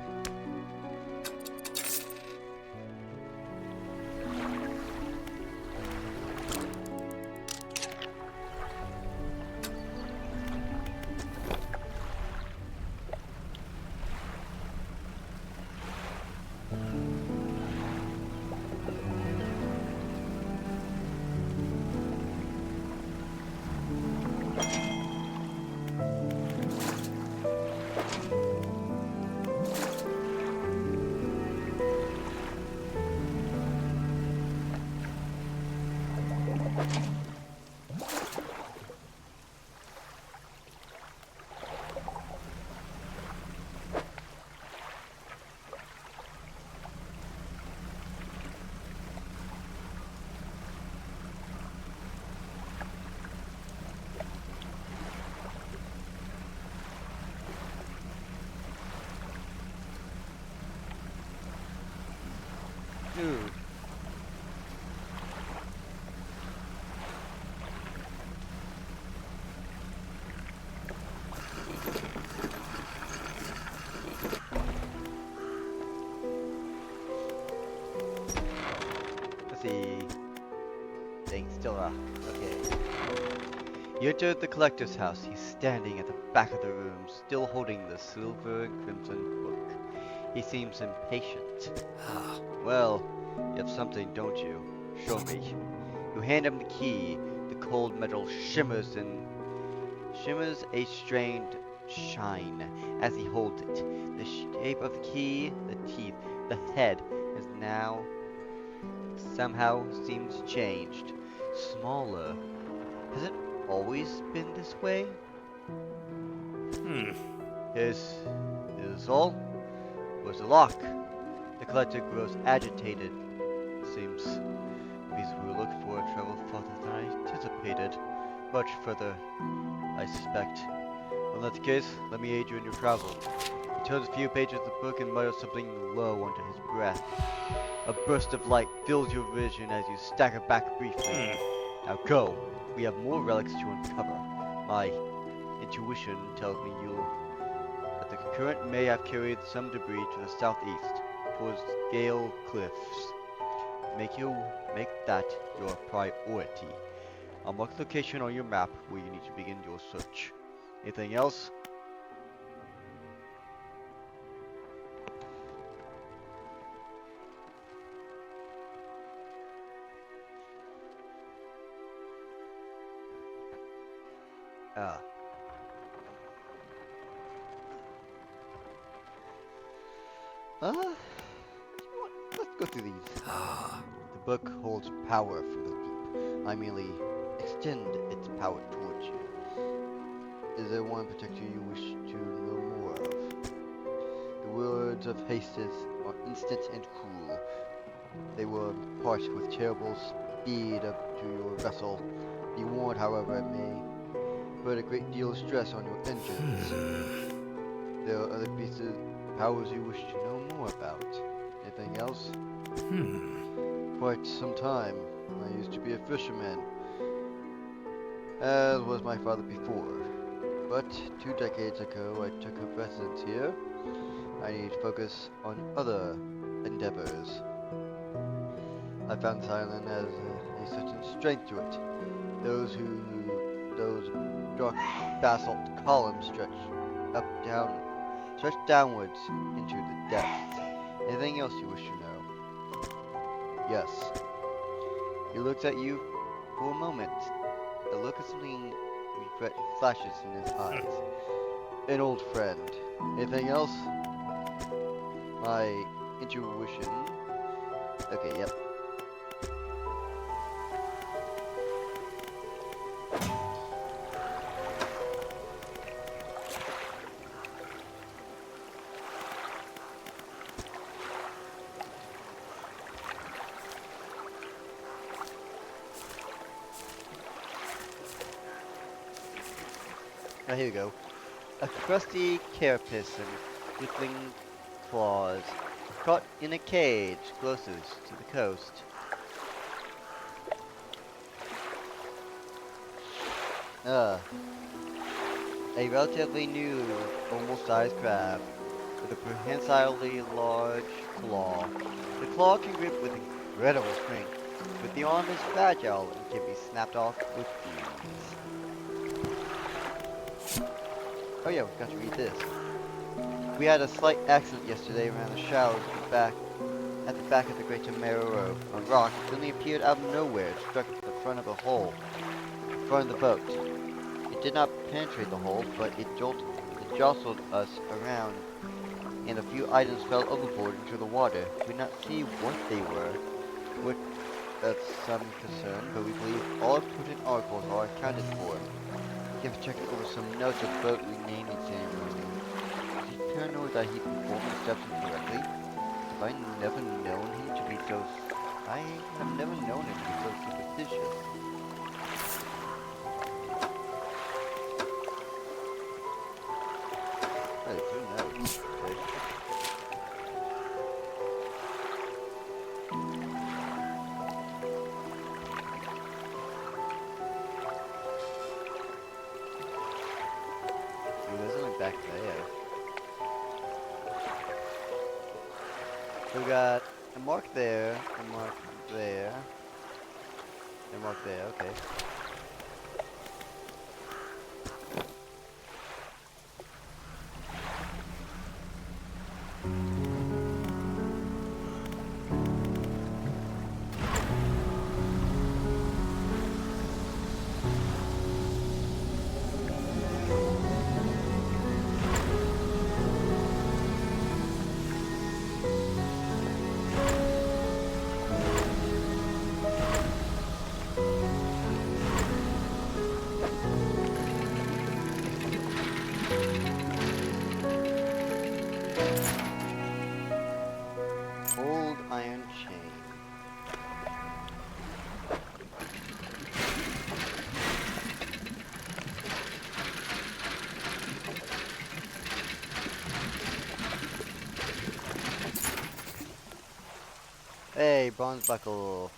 Dude. Let's see. Staying still. Okay. You enter the collector's house. He's standing at the back of the room, still holding the silver and crimson book. He seems impatient. Well, you have something, don't you? Show me. You hand him the key. The cold metal shimmers a strained shine as he holds it. The shape of the key, the teeth, the head has now somehow seems changed. Smaller. Has it always been this way? Is all? Where's the lock? The collector grows agitated. Seems the piece we were looking for traveled farther than I anticipated. Much further, I suspect. Well, in that case, let me aid you in your travel. He turns a few pages of the book and mutters something low under his breath. A burst of light fills your vision as you stagger back briefly. Now go. We have more relics to uncover. My intuition tells me that the current may have carried some debris to the southeast, towards Gale Cliffs. Make that your priority. I'll mark the location on your map where you need to begin your search. Anything else? Ah. Let's go through these. The book holds power from the deep. I merely extend its power towards you. Is there one particular you wish to know more of? The words of Hastings are instant and cruel. They will impart with terrible speed up to your vessel. Be warned, however, it may put a great deal of stress on your engines. There are other pieces of powers you wish to know more about. Anything else? Quite some time. I used to be a fisherman, as was my father before. But 2 decades ago, I took up residence here. I need to focus on other endeavors. I found this island has a certain strength to it. Those dark basalt columns stretch downwards into the depths. Anything else you wish to know? Yes. He looks at you for a moment. The look of something regret flashes in his eyes. An old friend. Anything else? My intuition. Okay, yep. Now here we go. A crusty carapace and rippling claws, caught in a cage closest to the coast. A relatively new, oval-sized crab with a prehensilely large claw. The claw can grip with incredible strength, but the arm is fragile and can be snapped off with ease. Oh yeah, we forgot to read this. We had a slight accident yesterday around the shallows at the back of the Great Tamara. A rock suddenly appeared out of nowhere and struck the front of the front of the boat. It did not penetrate the hull, but it jostled us around, and a few items fell overboard into the water. We could not see what they were, which that's some concern, but we believe all important articles are accounted for. You have checked over some notes of boat renaming ceremony. Is he paranoid that he performed the steps incorrectly? I have never known him to be so superstitious. Oh, 2 notes. Okay. Back there. So we got a mark there, a mark there, a mark there, okay. Old iron chain. Hey, bronze buckle.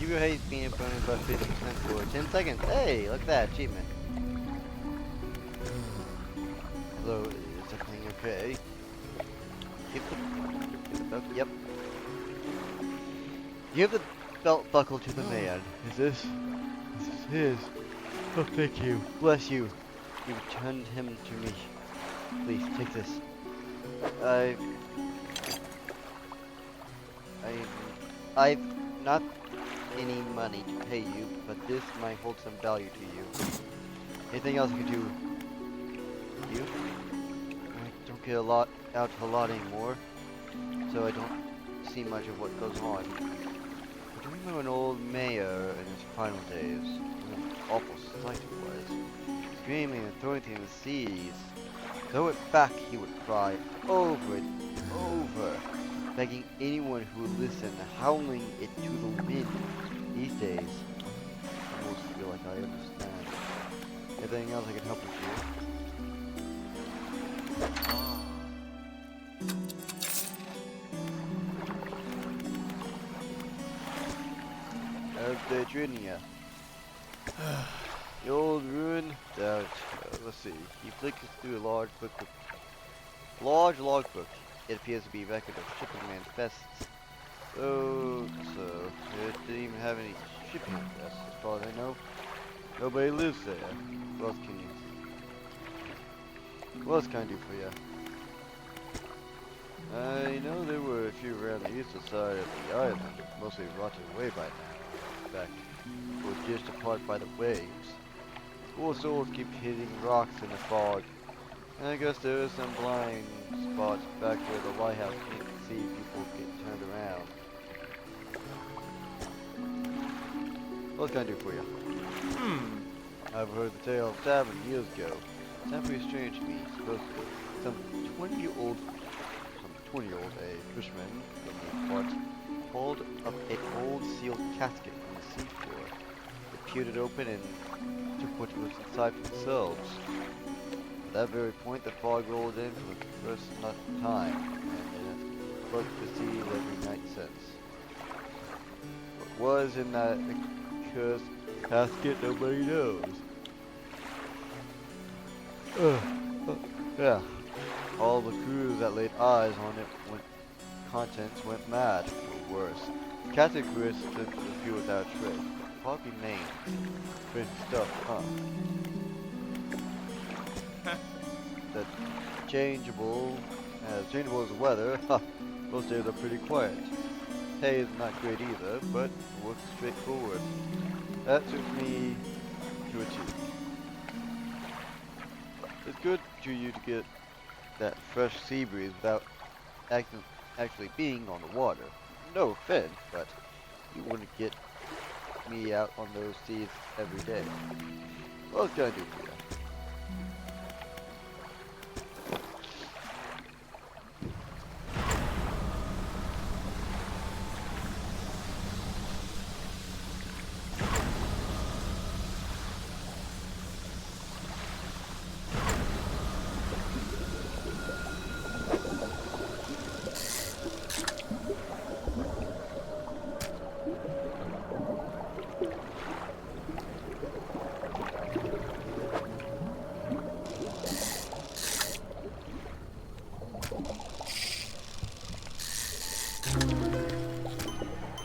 Keep your haze being bonus by 50% for 10 seconds. Hey, look at that achievement. Hello, is everything okay? Keep the yep. Give the belt buckle to the man. Is this his? Oh, thank you. Bless you. You returned him to me. Please, take this. I... I've not any money to pay you, but this might hold some value to you. Anything else I could do? You? I don't get out a lot anymore, so I don't see much of what goes on. I do remember an old mayor in his final days. What an awful sight it was. Screaming and throwing things in the seas. Throw it back, he would cry, over and over, begging anyone who would listen, howling it to the wind. These days, I almost feel like I understand. Anything else I can help with you? How's the treating ya? The old ruin? Let's see. He flickers through a large logbook. It appears to be a record of shipping manifests. So it didn't even have any shipping manifests, as far as I know. Nobody lives there. What else can I do for you? I know there were a few around the eastern side of the island, mostly rotted away by now. In fact, were just apart by the waves. Poor souls keep hitting rocks in the fog. And I guess there is some blind spots back where the lighthouse can't see people get turned around. What can I do for you? I've heard the tale of tavern years ago. It's not pretty strange to me. Supposedly, some 20-year-old fisherman from the parts pulled up an old sealed casket from the seafloor. They peered it open and took what was inside for themselves. At that very point, the fog rolled in for the first time, and it has broke the sea every night since. What was in that accursed casket, nobody knows. Yeah. All the crews that laid eyes on it contents went mad, or worse. The casket crew slipped to the fuel without a trace. Fog remains. Crazy stuff, huh? That changeable as the weather, most days are pretty quiet. Pay is not great either, but works straightforward. That suits me to a T. It's good to you to get that fresh sea breeze without actually being on the water. No offense, but you wouldn't get me out on those seas every day. What else can I do for you?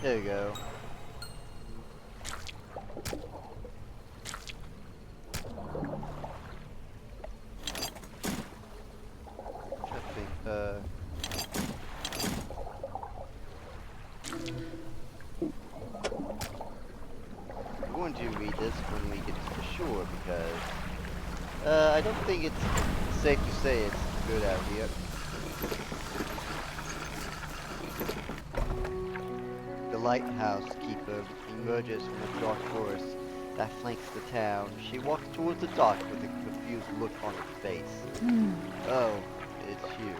There you go. Tripping her. I'm going to read this when we get to the shore because I don't think it's safe to say it's good out here. The lighthouse keeper emerges from the dark forest that flanks the town. She walks towards the dock with a confused look on her face. Oh, it's you.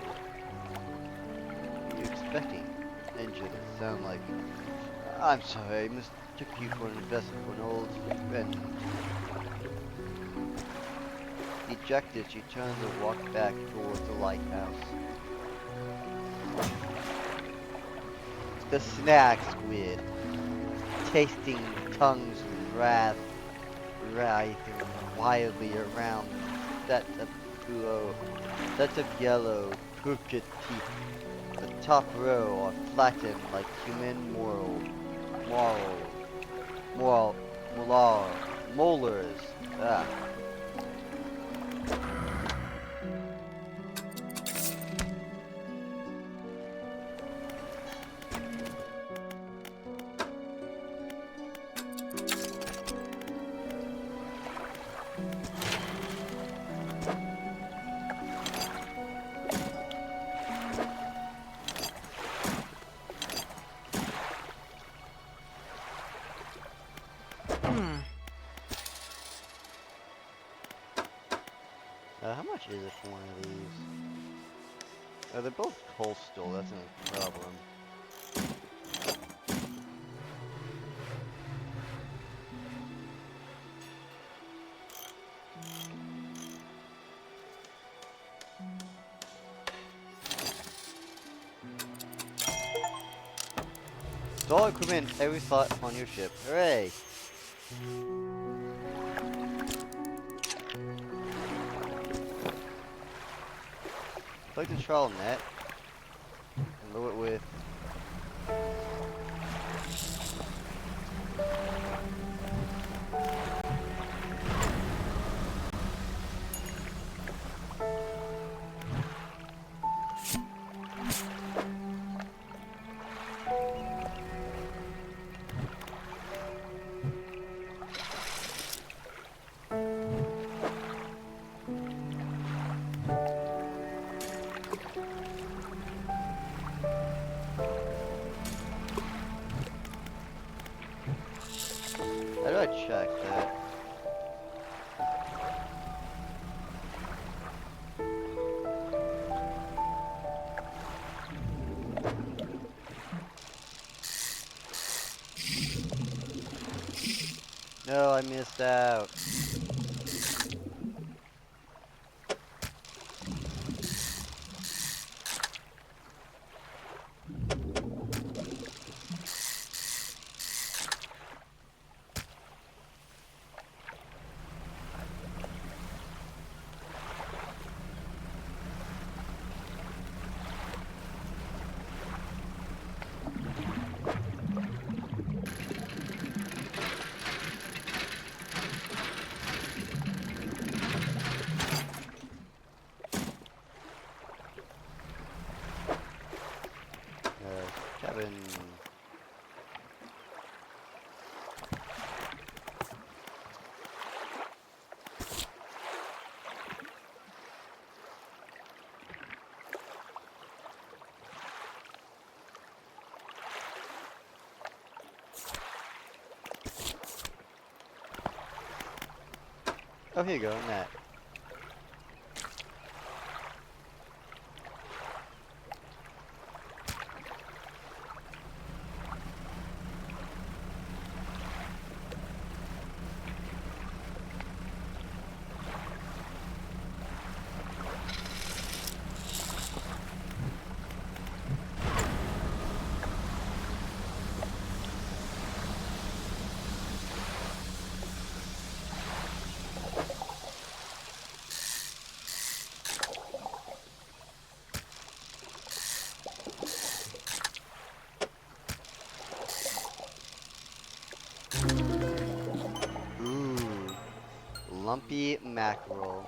You're expecting engine to sound like... I'm sorry, I mistook you for an vessel for an old friend. Dejected, she turns and walks back towards the lighthouse. The snack squid, tasting tongues of wrath, writhing wildly around sets of yellow, crooked teeth. The top row are flattened like human molars. Ah. How much is it for one of these? Oh, they're both coastal, that's no problem. All equipment, every slot on your ship. Hooray! Collect the trawl net and load it with how do I check that? No, I missed out. Cabin. Oh, here you go, Matt. lumpy mackerel,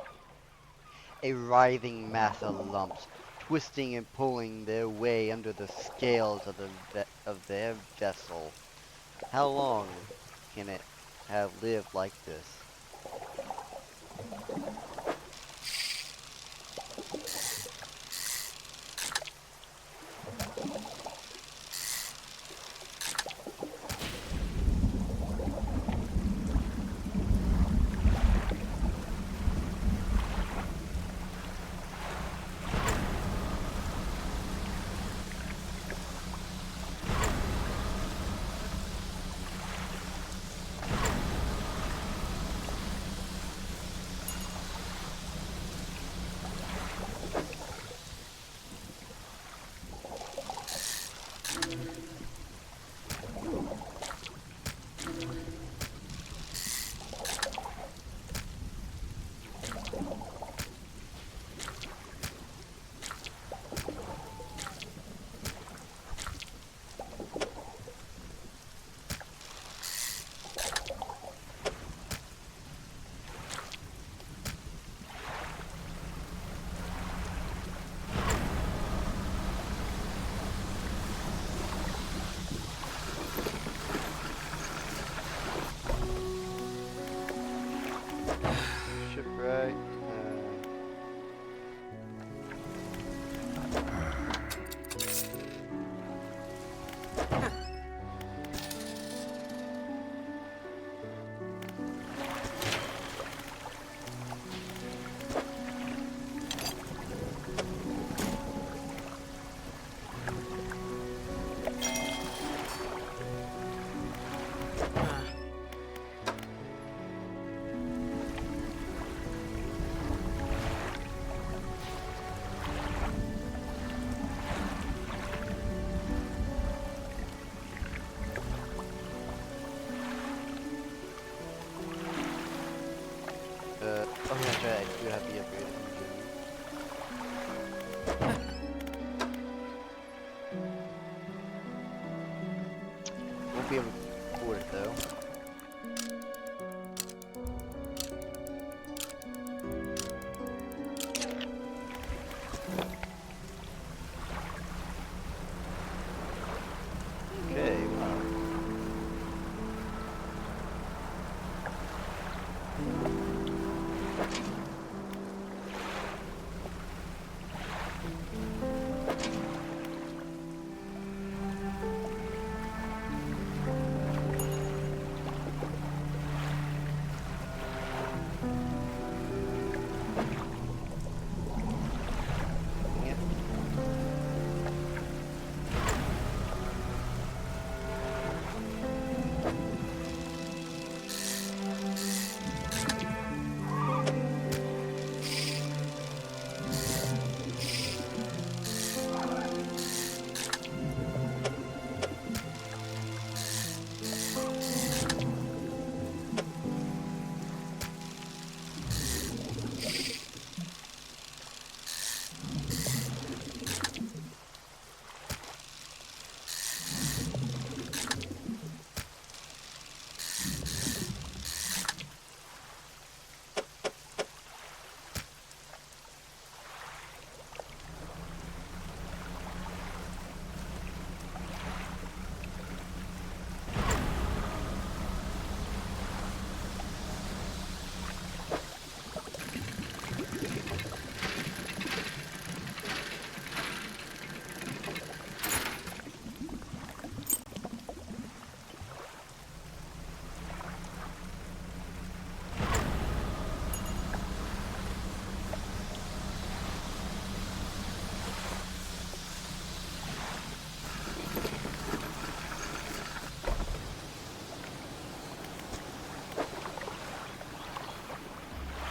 a writhing mass of lumps, twisting and pulling their way under the scales of their vessel. How long can it have lived like this? Shipwright. Oh yeah, that's right, I do have the upgrade engine. Won't be able to afford it though. Okay, wow. Yeah.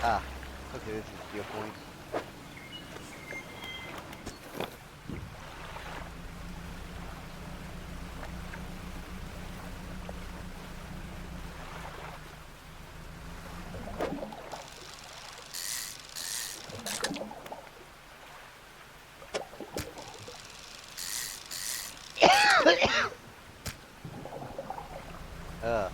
Ah, okay, this is your point. uh,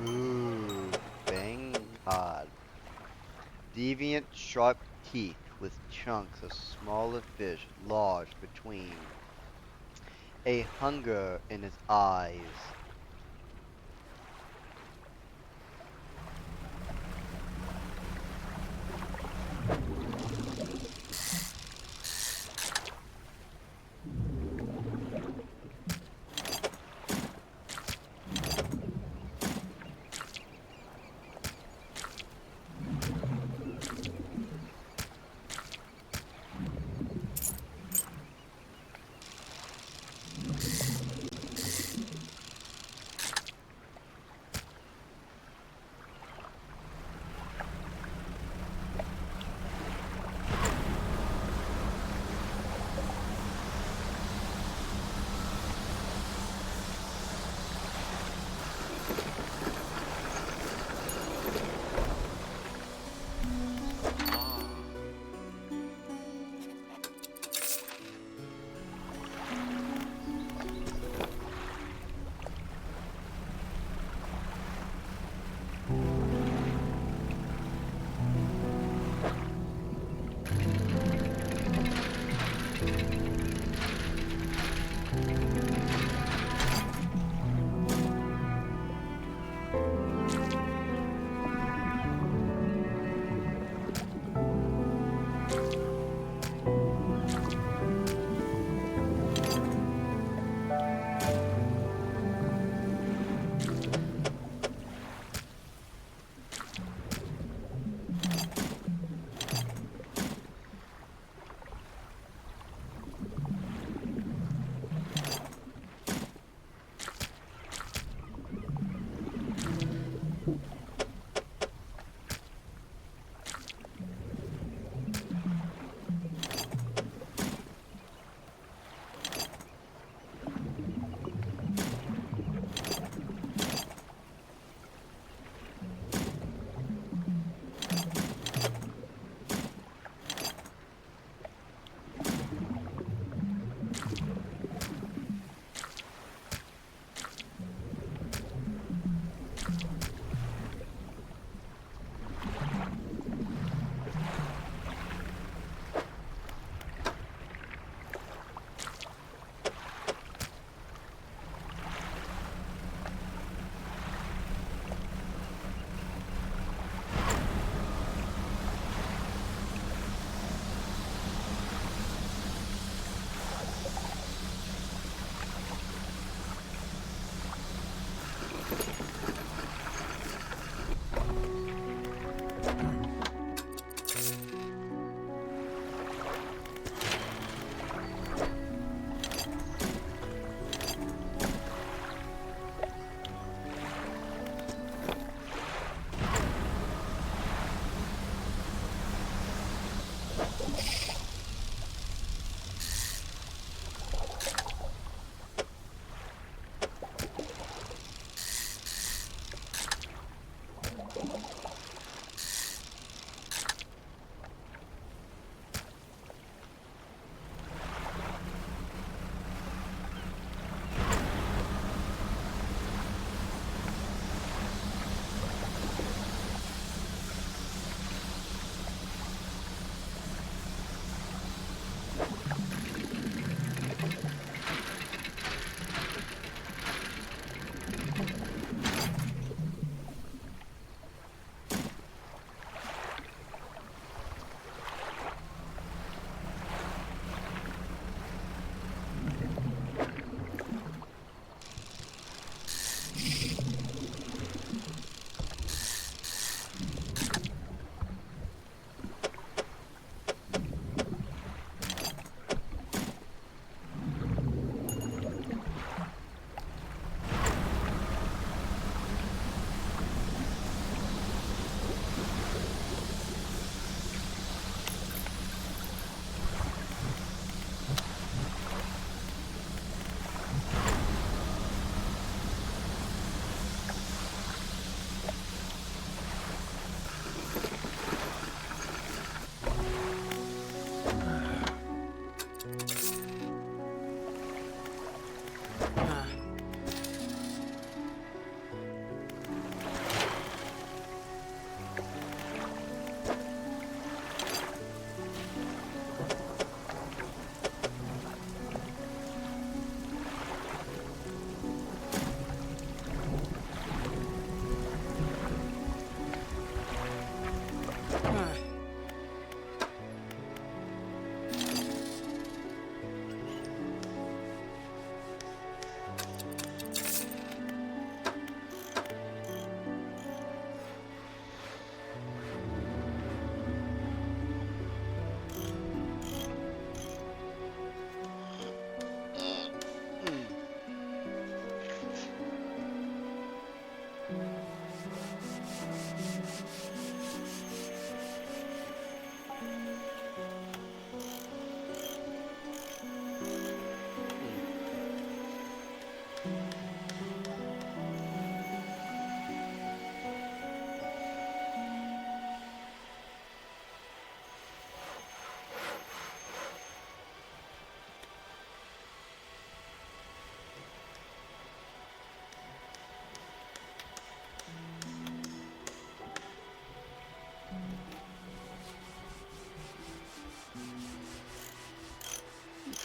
Ooh, fang pod. Deviant sharp teeth with chunks of smaller fish lodged between. A hunger in his eyes.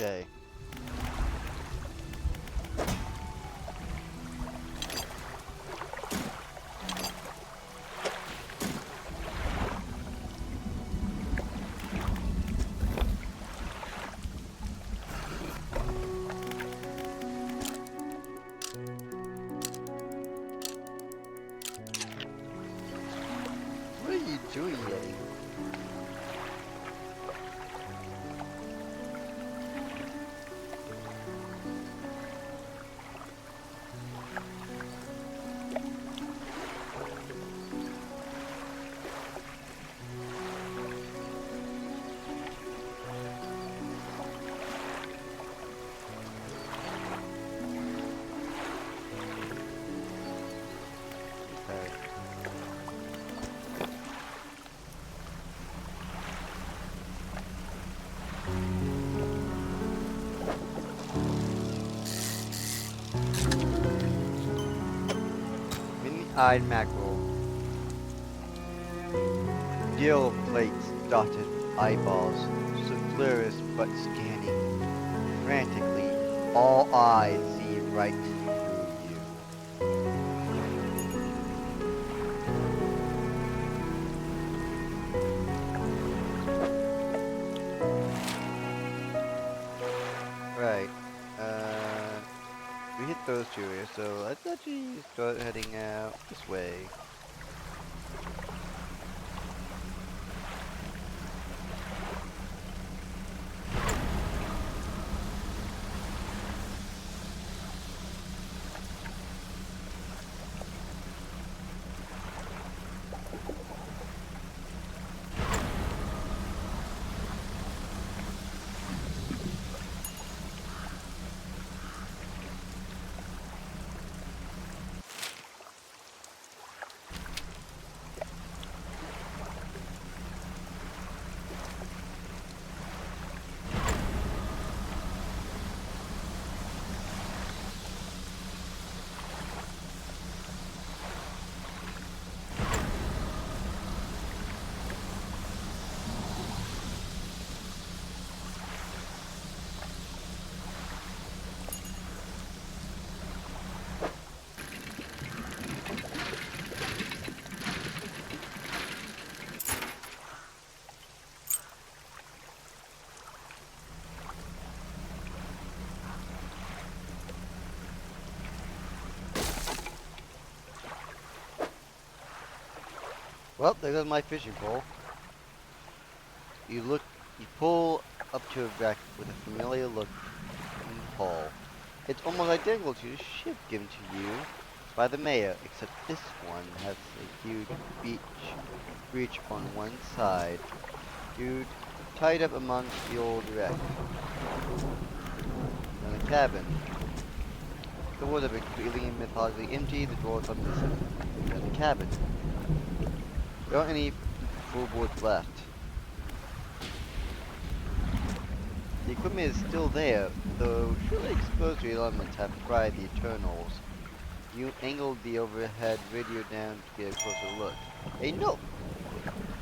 Okay. What are you doing, Yay? Okay. Mini-eyed mackerel. Gill plates dotted eyeballs, sulphurous but scanning. Frantically, all eyes see right through you. Right. We hit those two here, so let's actually start heading out this way. Well, there goes my fishing pole. You pull up to a wreck with a familiar look in the hull. It's almost identical to the ship given to you by the mayor, except this one has a huge breach on one side, dude, tied up amongst the old wreck. In the cabin, the doors have been completely and methodically empty, the drawers are missing. In the cabin, there aren't any full boards left. The equipment is still there, though surely explosive elements have fried the internals. You angled the overhead radio down to get a closer look. A note!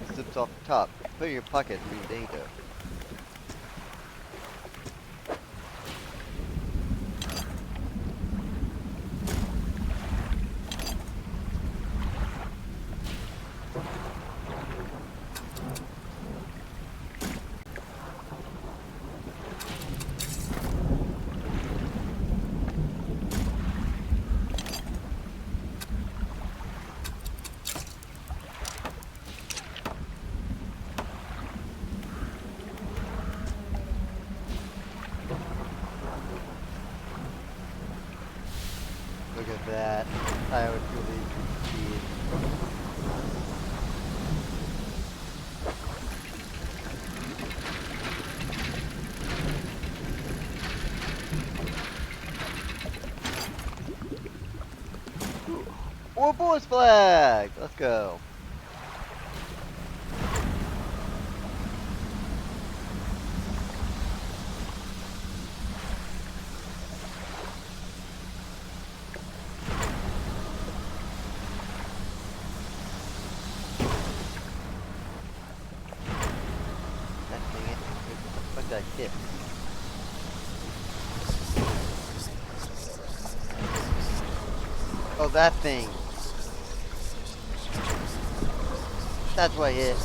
It slips off the top. Put it in your pocket and read data. Look at that. I would really appreciate. Or boys flag! Let's go. God dang it. What the fuck did I hit? that thing. That's what I hit.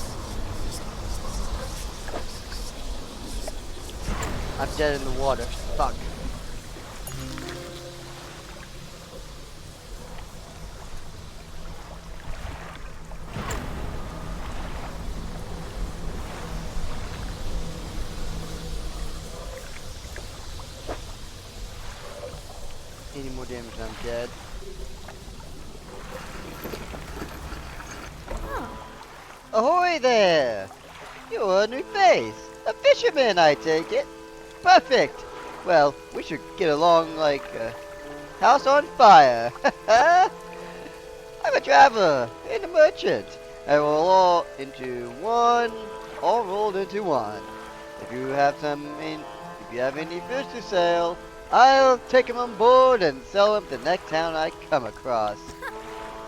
I'm dead in the water. Fuck. Any more damage, I'm dead. Ahoy there! You're a new face. A fisherman, I take it. Perfect. Well, we should get along like a house on fire. I'm a traveler and a merchant. And we're all all rolled into one. If you have any fish to sell, I'll take 'em on board and sell them to the next town I come across.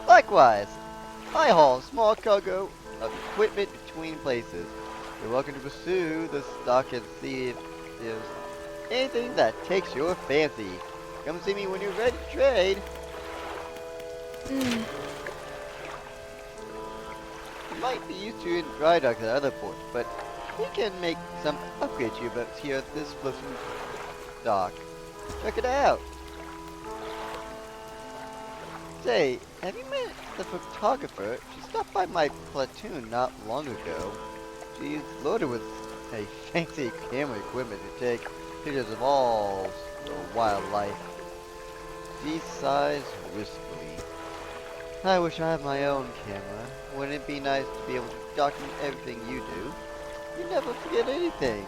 Likewise, I haul small cargo of equipment between places. You're welcome to pursue the stock and see if there's anything that takes your fancy. Come see me when you're ready to trade. You might be used to in dry docks at other ports, but we can make some upgrades to your boats here at this floating dock. Check it out. Say, have you met the photographer? She stopped by my platoon not long ago. She's loaded with a fancy camera equipment to take pictures of all the wildlife. She sighs wistfully. I wish I had my own camera. Wouldn't it be nice to be able to document everything you do? You never forget anything.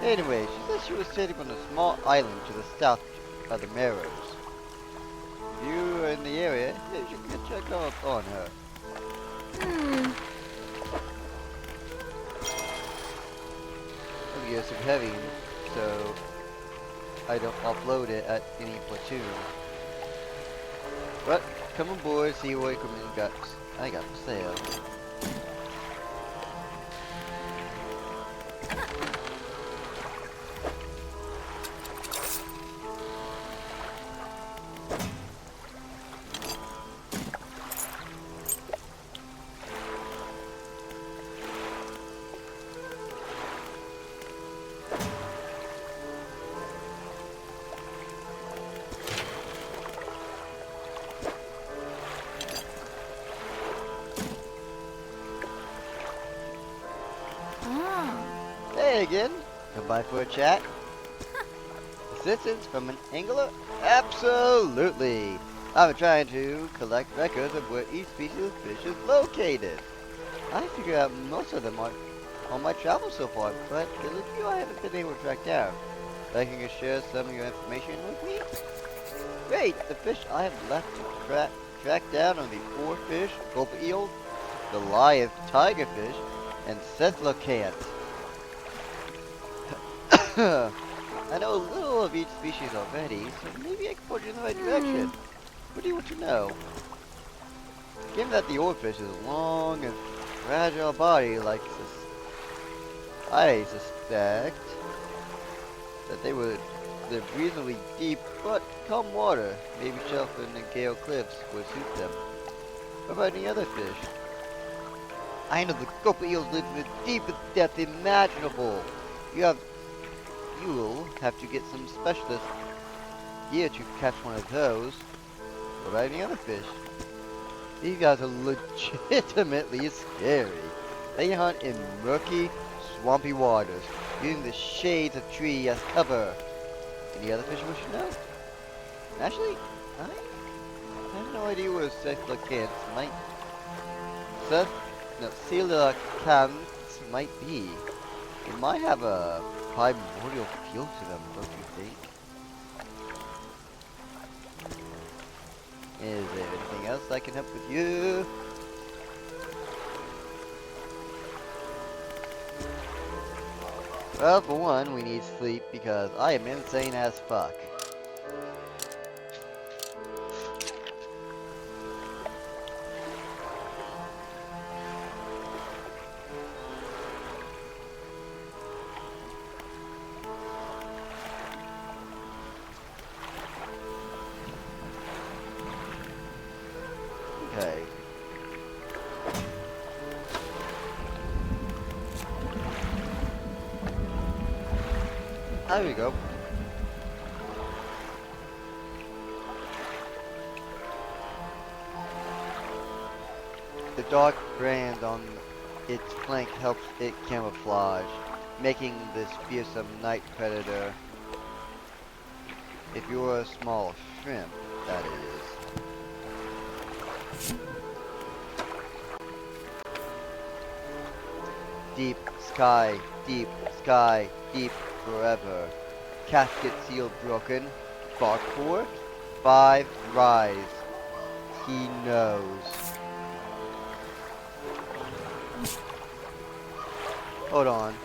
Anyway, she said she was sitting on a small island to the south of the Narrows. If you are in the area, maybe you can check up on her. Yes, it's heavy, so I don't offload it at any platoon. But come aboard, see what equipment I got for sale. Hey again, come by for a chat. Assistance from an angler? Absolutely. I'm trying to collect records of where each species of fish is located. I figured out most of them on my travels so far, but there's a few I haven't been able to track down. Think you can share some of your information with me? Great, the fish I have left to track down are the oarfish, gulper eel, Goliath tigerfish, and cephalocant. I know a little of each species already, so maybe I can point you in the right direction. What do you want to know? Given that the oarfish is a long and fragile body like I suspect that they would live reasonably deep but calm water, maybe sheltered in the Gale Cliffs would suit them. What about any other fish? I know the gulper eels live in the deepest depth imaginable. You'll have to get some specialist gear to catch one of those. What about any other fish? These guys are legitimately scary. They hunt in murky, swampy waters, using the shades of tree as cover. Any other fish we should know? Actually, I have no idea where cephalocants might... coelacanths might be. They might have a primordial feel to them, don't you think? Is there anything else I can help with you? Well, for one, we need sleep because I am insane as fuck. There we go. The dark brand on its flank helps it camouflage, making this fearsome night predator. If you're a small shrimp, that is. Deep sky, deep sky, deep forever. Casket seal broken. Bark fork. 5 rise. He knows. Hold on.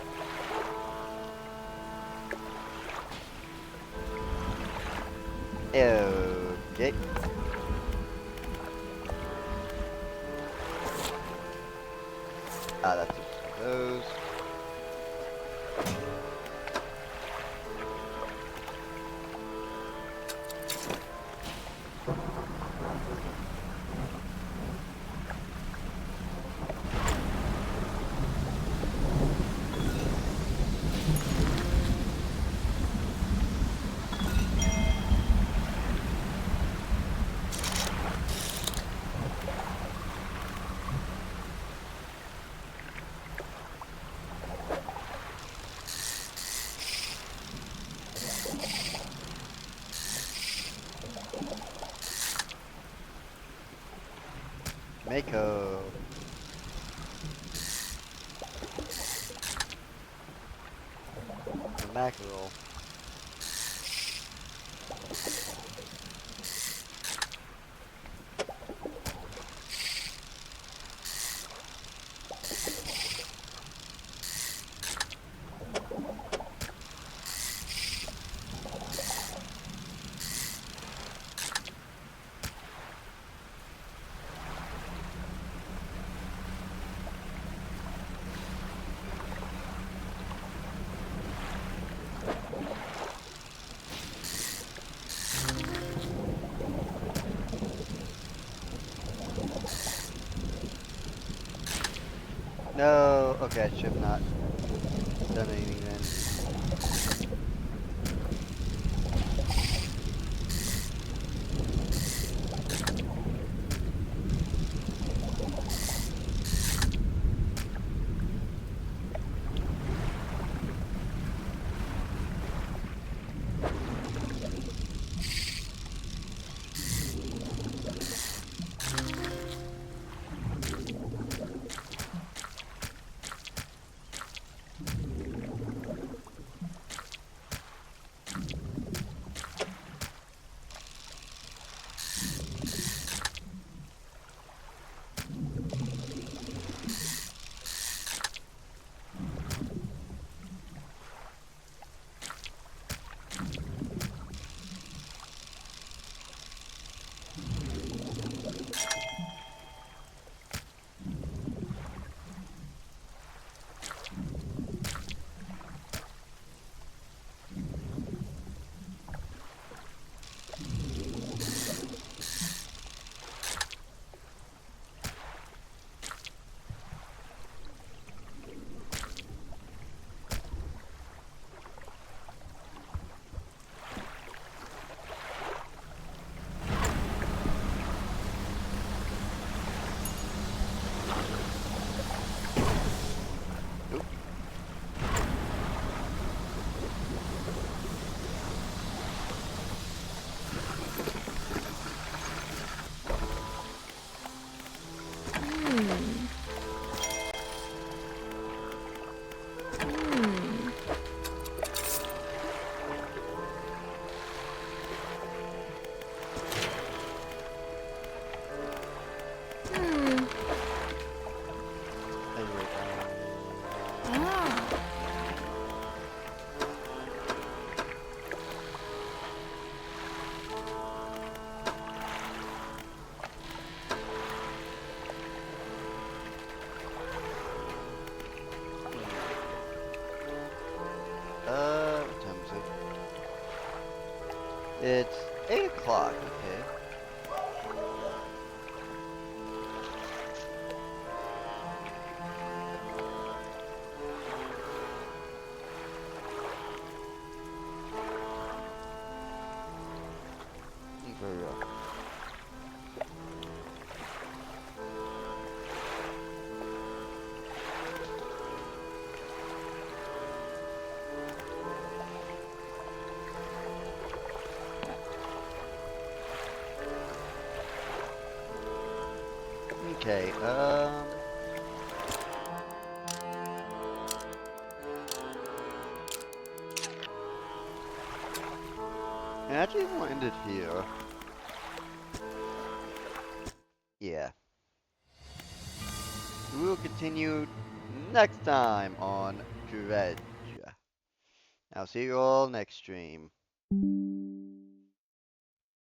Okay. That's just those. Mako. The mackerel. No, okay, I should have not done anything then. Oop. There we go. What time is it? It's 8 o'clock, okay. Okay, and actually we'll end it here. Yeah. We will continue next time on Dredge. I'll see you all next stream.